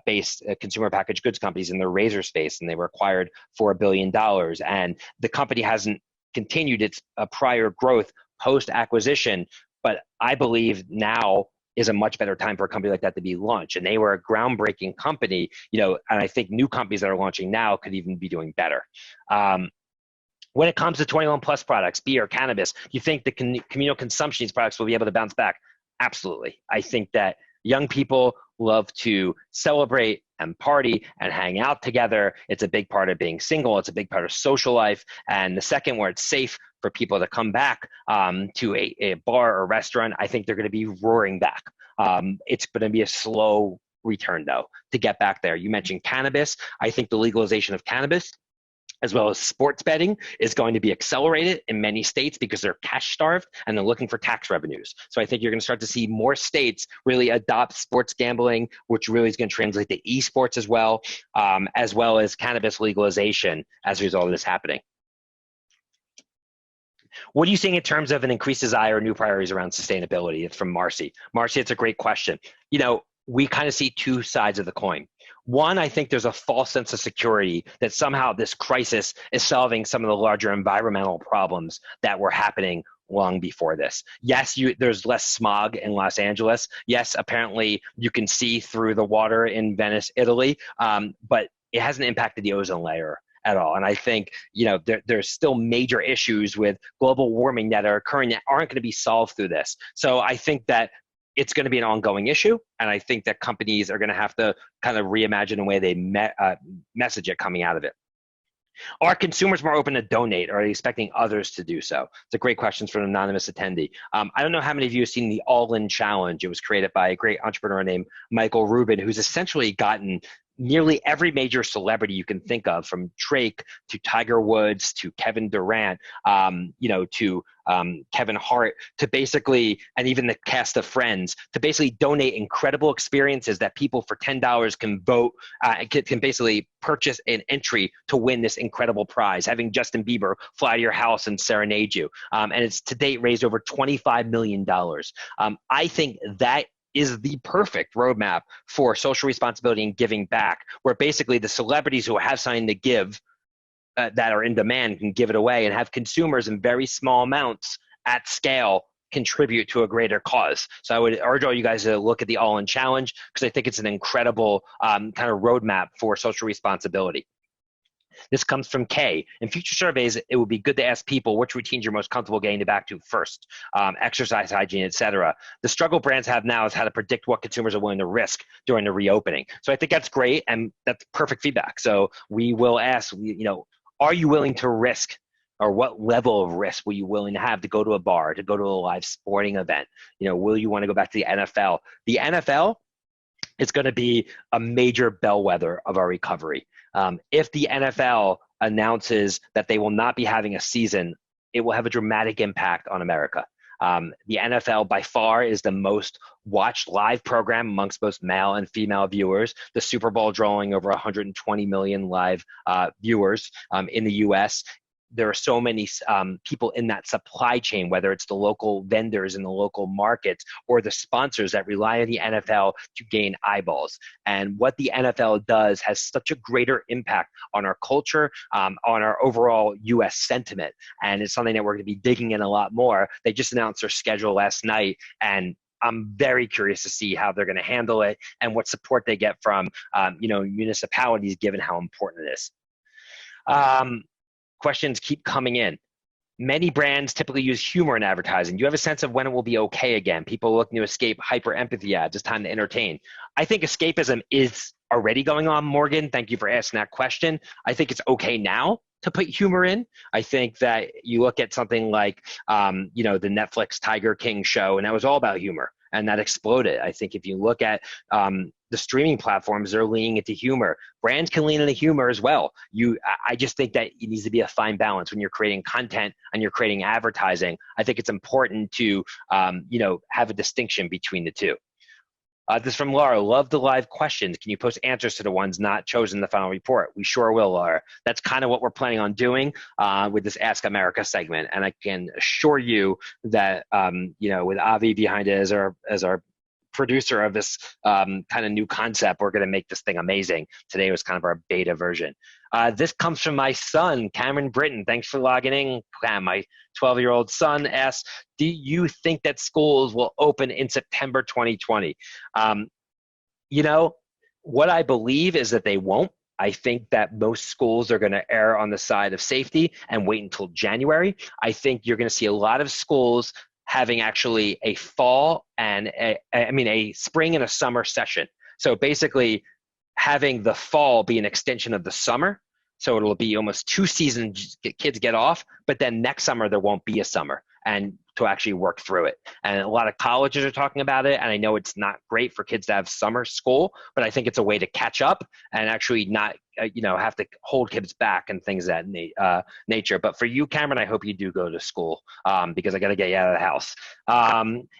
based consumer packaged goods companies in the razor space, and they were acquired for $1 billion. And the company hasn't continued its prior growth post acquisition, but I believe now is a much better time for a company like that to be launched. And they were a groundbreaking company, and I think new companies that are launching now could even be doing better. When it comes to 21 plus products, beer, cannabis, do you think the communal consumption of these products will be able to bounce back? Absolutely. I think that young people love to celebrate and party and hang out together. It's a big part of being single. It's a big part of social life. And the second, where it's safe for people to come back to a bar or restaurant, I think they're going to be roaring back. It's going to be a slow return, though, to get back there. You mentioned cannabis. I think the legalization of cannabis, as well as sports betting, is going to be accelerated in many states because they're cash starved and they're looking for tax revenues. So I think you're going to start to see more states really adopt sports gambling, which really is going to translate to esports as well as cannabis legalization as a result of this happening. What are you seeing in terms of an increased desire or new priorities around sustainability? It's from Marcy. Marcy, it's a great question. We kind of see two sides of the coin. One, I think there's a false sense of security that somehow this crisis is solving some of the larger environmental problems that were happening long before this. Yes, there's less smog in Los Angeles. Yes, apparently you can see through the water in Venice, Italy, but it hasn't impacted the ozone layer at all. And I think, there's still major issues with global warming that are occurring that aren't going to be solved through this. So I think that it's going to be an ongoing issue. And I think that companies are going to have to kind of reimagine the way they message it coming out of it. Are consumers more open to donate, or are they expecting others to do so? It's a great question from an anonymous attendee. I don't know how many of you have seen the All-In Challenge. It was created by a great entrepreneur named Michael Rubin, who's essentially gotten nearly every major celebrity you can think of, from Drake to Tiger Woods to Kevin Durant, to Kevin Hart, to basically, and even the cast of Friends, to basically donate incredible experiences that people for $10 can vote, can basically purchase an entry to win this incredible prize, having Justin Bieber fly to your house and serenade you. And it's to date raised over $25 million. I think that is the perfect roadmap for social responsibility and giving back, where basically the celebrities who have something to give that are in demand can give it away, and have consumers in very small amounts at scale contribute to a greater cause. So I would urge all you guys to look at the All-In Challenge, because I think it's an incredible kind of roadmap for social responsibility. This comes from Kay. In future surveys, it would be good to ask people which routines you're most comfortable getting back to first, exercise, hygiene, etc. The struggle brands have now is how to predict what consumers are willing to risk during the reopening. So I think that's great, and that's perfect feedback. So we will ask, are you willing to risk, or what level of risk will you willing to have to go to a bar, to go to a live sporting event? Will you want to go back to the NFL? The NFL is going to be a major bellwether of our recovery. If the NFL announces that they will not be having a season, it will have a dramatic impact on America. The NFL by far is the most watched live program amongst both male and female viewers. The Super Bowl drawing over 120 million live viewers in the US. There are so many people in that supply chain, whether it's the local vendors in the local markets or the sponsors that rely on the NFL to gain eyeballs. And what the NFL does has such a greater impact on our culture, on our overall US sentiment. And it's something that we're going to be digging in a lot more. They just announced their schedule last night, and I'm very curious to see how they're going to handle it and what support they get from municipalities, given how important it is. Questions keep coming in. Many brands typically use humor in advertising. Do you have a sense of when it will be okay again? People looking to escape hyper empathy ads. It's time to entertain. I think escapism is already going on, Morgan. Thank you for asking that question. I think it's okay now to put humor in. I think that you look at something like, the Netflix Tiger King show, and that was all about humor, and that exploded. I think if you look at the streaming platforms, they're leaning into humor. Brands can lean into humor as well. I just think that it needs to be a fine balance when you're creating content and you're creating advertising. I think it's important to, have a distinction between the two. This is from Laura. Love the live questions. Can you post answers to the ones not chosen in the final report? We sure will, Laura. That's kind of what we're planning on doing with this Ask America segment. And I can assure you that, with Avi behind it as our producer of this kind of new concept, we're going to make this thing amazing. Today was kind of our beta version. This comes from my son, Cameron Britton. Thanks for logging in, Cam. My 12-year-old son asks, do you think that schools will open in September 2020? What I believe is that they won't. I think that most schools are going to err on the side of safety and wait until January. I think you're going to see a lot of schools having actually a fall and a spring and a summer session. So basically having the fall be an extension of the summer. So it'll be almost 2 seasons kids get off, but then next summer there won't be a summer, and to actually work through it. And a lot of colleges are talking about it, and I know it's not great for kids to have summer school, but I think it's a way to catch up and actually not have to hold kids back and things of that nature. But for you, Cameron, I hope you do go to school because I got to get you out of the house.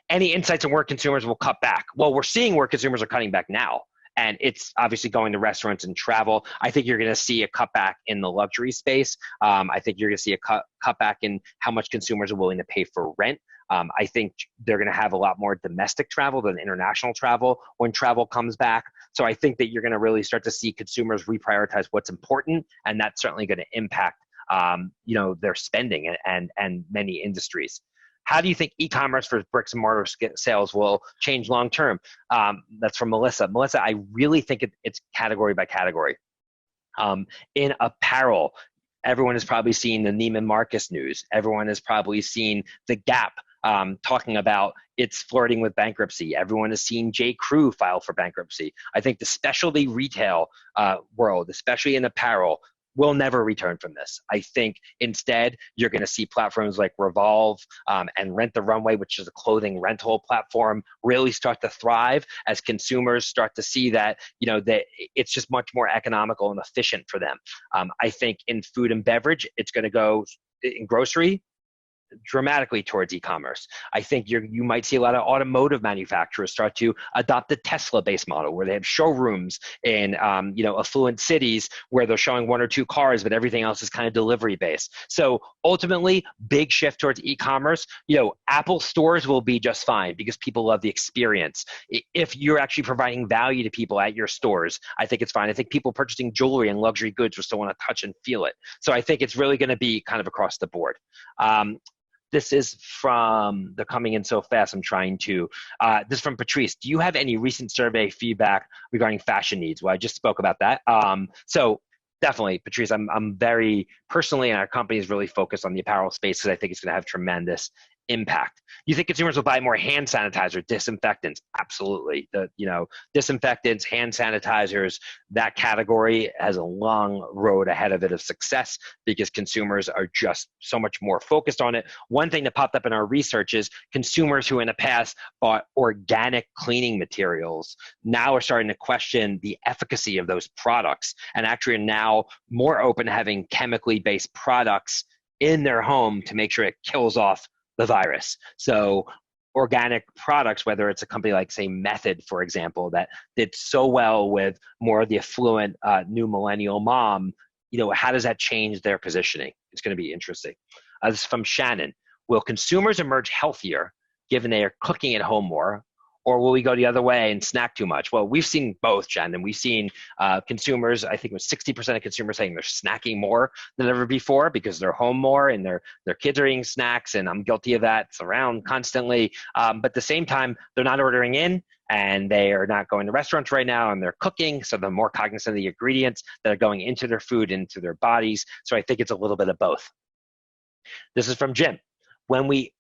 Any insights on where consumers will cut back? Well, we're seeing where consumers are cutting back now. And it's obviously going to restaurants and travel. I think you're going to see a cutback in the luxury space. I think you're going to see a cutback in how much consumers are willing to pay for rent. I think they're going to have a lot more domestic travel than international travel when travel comes back. So I think that you're going to really start to see consumers reprioritize what's important, and that's certainly going to impact their spending and many industries. How do you think e-commerce for bricks and mortar sales will change long term? That's from Melissa. Melissa, I really think it's category by category. In apparel, everyone has probably seen the Neiman Marcus news. Everyone has probably seen the Gap talking about it's flirting with bankruptcy. Everyone has seen J. Crew file for bankruptcy. I think the specialty retail world, especially in apparel, will never return from this. I think instead you're going to see platforms like Revolve and Rent the Runway, which is a clothing rental platform, really start to thrive as consumers start to see that that it's just much more economical and efficient for them. I think in food and beverage, it's going to go in grocery dramatically towards e-commerce. I think you might see a lot of automotive manufacturers start to adopt the Tesla-based model, where they have showrooms in affluent cities where they're showing 1 or 2 cars, but everything else is kind of delivery-based. So ultimately, big shift towards e-commerce. Apple stores will be just fine because people love the experience. If you're actually providing value to people at your stores, I think it's fine. I think people purchasing jewelry and luxury goods will still want to touch and feel it. So I think it's really going to be kind of across the board. This is from, they're coming in so fast, I'm trying to, this is from Patrice. Do you have any recent survey feedback regarding fashion needs? Well, I just spoke about that. So definitely, Patrice, I'm very, personally, and our company is really focused on the apparel space because I think it's going to have tremendous impact. You think consumers will buy more hand sanitizer, disinfectants? Absolutely. Disinfectants, hand sanitizers, that category has a long road ahead of it of success because consumers are just so much more focused on it. One thing that popped up in our research is consumers who in the past bought organic cleaning materials now are starting to question the efficacy of those products and actually are now more open to having chemically based products in their home to make sure it kills off the virus. So organic products, whether it's a company like, say, Method, for example, that did so well with more of the affluent new millennial mom, how does that change their positioning? It's going to be interesting. This is from Shannon. Will consumers emerge healthier given they are cooking at home more, or will we go the other way and snack too much? Well, we've seen both, Shannon. We've seen consumers, I think it was 60% of consumers saying they're snacking more than ever before because they're home more and their kids are eating snacks, and I'm guilty of that. It's around constantly. But at the same time, they're not ordering in and they are not going to restaurants right now and they're cooking, so they're more cognizant of the ingredients that are going into their food, into their bodies. So I think it's a little bit of both. This is from Jim. When we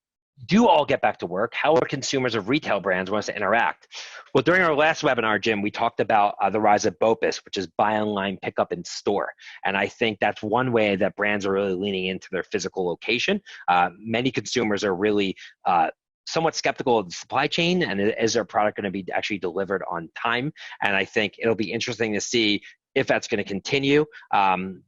do all get back to work, how are consumers of retail brands want us to interact? Well, during our last webinar, Jim, we talked about the rise of BOPIS, which is buy online, pick up in store. And I think that's one way that brands are really leaning into their physical location. Many consumers are really somewhat skeptical of the supply chain and is their product going to be actually delivered on time? And I think it'll be interesting to see if that's going to continue.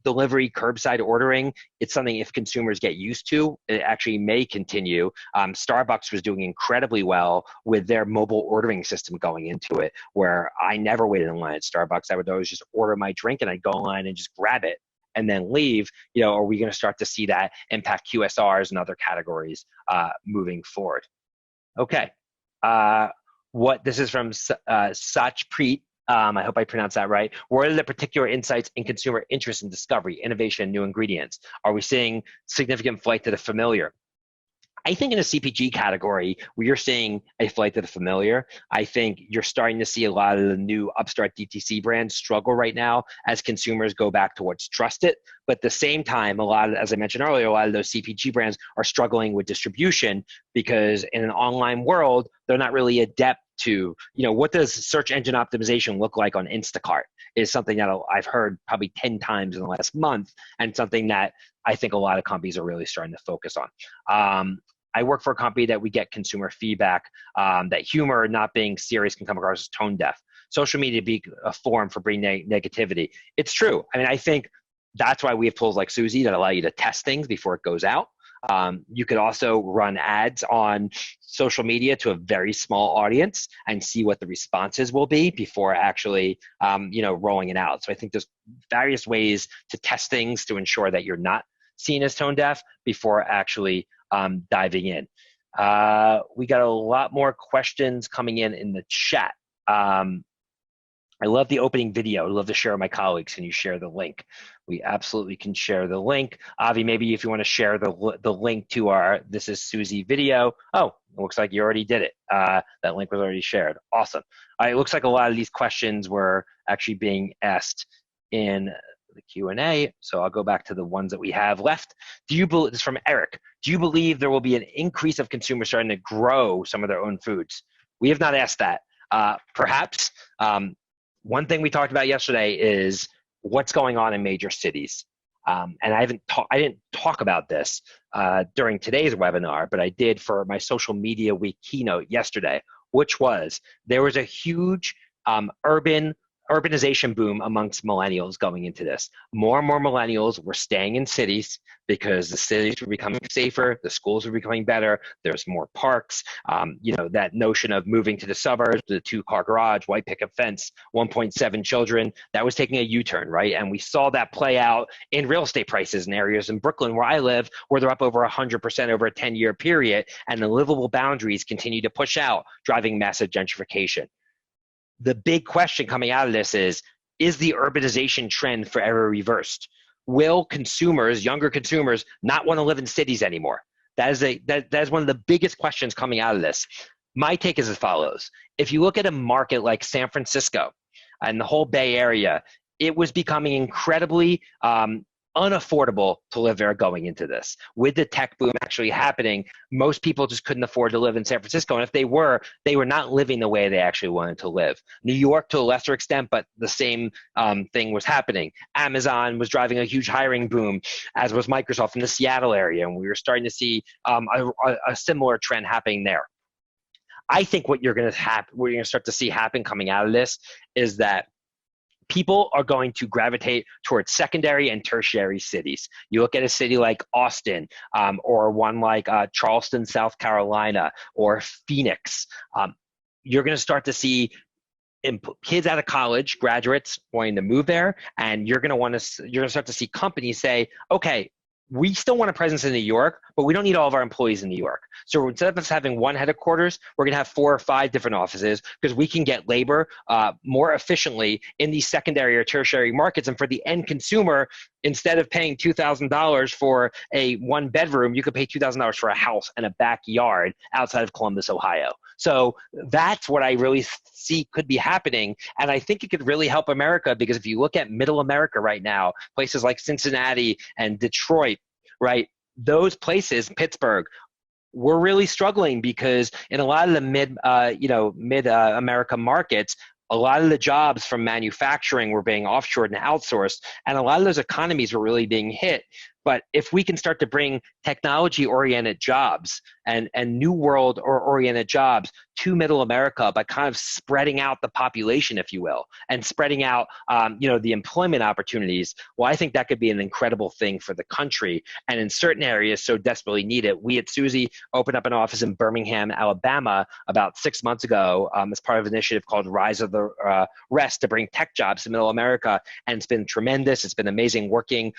Delivery, curbside ordering, it's something if consumers get used to, it actually may continue. Starbucks was doing incredibly well with their mobile ordering system going into it, where I never waited in line at Starbucks. I would always just order my drink and I'd go online and just grab it and then leave. Are we going to start to see that impact QSRs and other categories moving forward? Okay. This is from Satchpreet. I hope I pronounced that right. What are the particular insights in consumer interest in discovery, innovation, new ingredients? Are we seeing significant flight to the familiar? I think in a CPG category, where you're seeing a flight to the familiar, I think you're starting to see a lot of the new upstart DTC brands struggle right now as consumers go back to what's trusted. But at the same time, as I mentioned earlier, a lot of those CPG brands are struggling with distribution because in an online world, they're not really adept to, what does search engine optimization look like on Instacart is something that I've heard probably 10 times in the last month, and something that I think a lot of companies are really starting to focus on. I work for a company that we get consumer feedback that humor, not being serious, can come across as tone deaf. Social media be a forum for bringing negativity. It's true. I mean, I think that's why we have tools like Suzy that allow you to test things before it goes out. You could also run ads on social media to a very small audience and see what the responses will be before actually, rolling it out. So I think there's various ways to test things to ensure that you're not seen as tone deaf before actually diving in. We got a lot more questions coming in the chat. I love the opening video. I'd love to share with my colleagues. Can you share the link? We absolutely can share the link. Avi, maybe if you want to share the link to our This Is Suzy video. Oh, it looks like you already did it. That link was already shared. Awesome. It looks like a lot of these questions were actually being asked in the Q&A, so I'll go back to the ones that we have left. This is from Eric. Do you believe there will be an increase of consumers starting to grow some of their own foods? We have not asked that. Perhaps. One thing we talked about yesterday is what's going on in major cities. And I didn't talk about this during today's webinar, but I did for my social media week keynote yesterday, which was there was a huge urbanization boom amongst millennials going into this. More and more millennials were staying in cities because the cities were becoming safer, the schools were becoming better, there's more parks. That notion of moving to the suburbs, the 2-car garage, white picket fence, 1.7 children, that was taking a U-turn, right? And we saw that play out in real estate prices in areas in Brooklyn where I live, where they're up over 100% over a 10-year period, and the livable boundaries continue to push out, driving massive gentrification. The big question coming out of this is the urbanization trend forever reversed? Will consumers, younger consumers, not want to live in cities anymore? That is one of the biggest questions coming out of this. My take is as follows. If you look at a market like San Francisco and the whole Bay Area, it was becoming incredibly unaffordable to live there going into this. With the tech boom actually happening, most people just couldn't afford to live in San Francisco. And if they were not living the way they actually wanted to live. New York to a lesser extent, but the same thing was happening. Amazon was driving a huge hiring boom, as was Microsoft in the Seattle area. And we were starting to see a similar trend happening there. I think what you're going to start to see happen coming out of this is that people are going to gravitate towards secondary and tertiary cities. You look at a city like Austin, or one like Charleston, South Carolina, or Phoenix. You're going to start to see kids out of college, graduates wanting to move there, and you're going to start to see companies say, okay, we still want a presence in New York, but we don't need all of our employees in New York. So instead of us having one headquarters, we're going to have 4 or 5 different offices because we can get labor more efficiently in these secondary or tertiary markets. And for the end consumer, instead of paying $2,000 for a 1-bedroom, you could pay $2,000 for a house and a backyard outside of Columbus, Ohio. So that's what I really see could be happening. And I think it could really help America, because if you look at middle America right now, places like Cincinnati and Detroit, right, those places, Pittsburgh, we're really struggling because in a lot of the mid America markets, a lot of the jobs from manufacturing were being offshored and outsourced, and a lot of those economies were really being hit But if we can start to bring technology-oriented jobs and new world or oriented jobs to middle America by kind of spreading out the population, if you will, and spreading out the employment opportunities, well, I think that could be an incredible thing for the country. And in certain areas so desperately need it. We at Suzy opened up an office in Birmingham, Alabama about 6 months ago as part of an initiative called Rise of the Rest to bring tech jobs to middle America. And it's been tremendous. It's been amazing working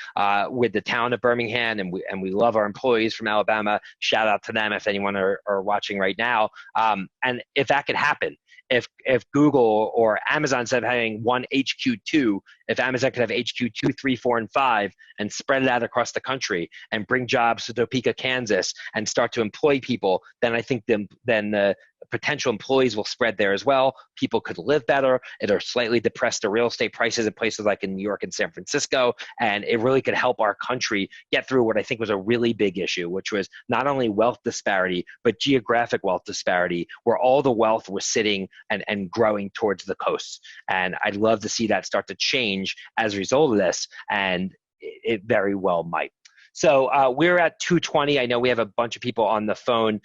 with the town of Birmingham, and we love our employees from Alabama. Shout out to them if anyone are watching right now. And if that could happen, if Google or Amazon, instead of having one HQ2, if Amazon could have HQ2, 3, 4, and 5 and spread it out across the country and bring jobs to Topeka, Kansas and start to employ people, then I think then the potential employees will spread there as well. People could live better. It'll slightly depress the real estate prices in places like in New York and San Francisco. And it really could help our country get through what I think was a really big issue, which was not only wealth disparity, but geographic wealth disparity, where all the wealth was sitting and growing towards the coasts. And I'd love to see that start to change as a result of this. And it very well might. So we're at 2:20. I know we have a bunch of people on the phone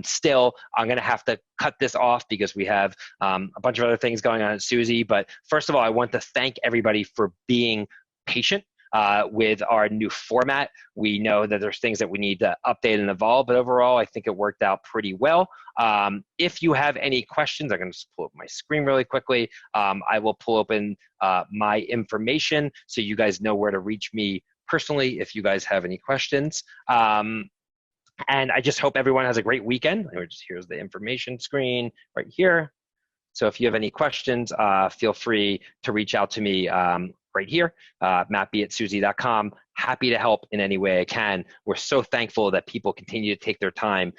still. I'm going to have to cut this off because we have a bunch of other things going on at Suzy. But first of all, I want to thank everybody for being patient with our new format. We know that there's things that we need to update and evolve, but overall, I think it worked out pretty well. If you have any questions, I'm going to just pull up my screen really quickly. I will pull open my information so you guys know where to reach me personally if you guys have any questions. And I just hope everyone has a great weekend. Here's the information screen right here. So if you have any questions, feel free to reach out to me right here, mattb@suzy.com. Happy to help in any way I can. We're so thankful that people continue to take their time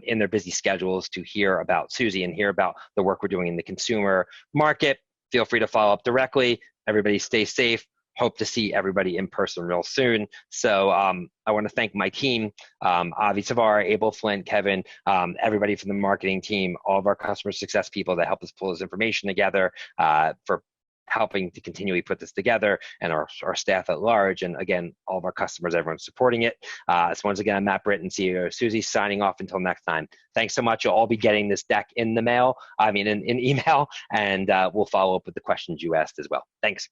in their busy schedules to hear about Suzy and hear about the work we're doing in the consumer market. Feel free to follow up directly. Everybody stay safe. Hope to see everybody in person real soon. So I want to thank my team, Avi Savar, Abel Flint, Kevin, everybody from the marketing team, all of our customer success people that helped us pull this information together for helping to continually put this together, and our staff at large, and again, all of our customers, everyone's supporting it. So once again, I'm Matt Britton, CEO of Suzy, signing off until next time. Thanks so much. You'll all be getting this deck in email, and we'll follow up with the questions you asked as well. Thanks.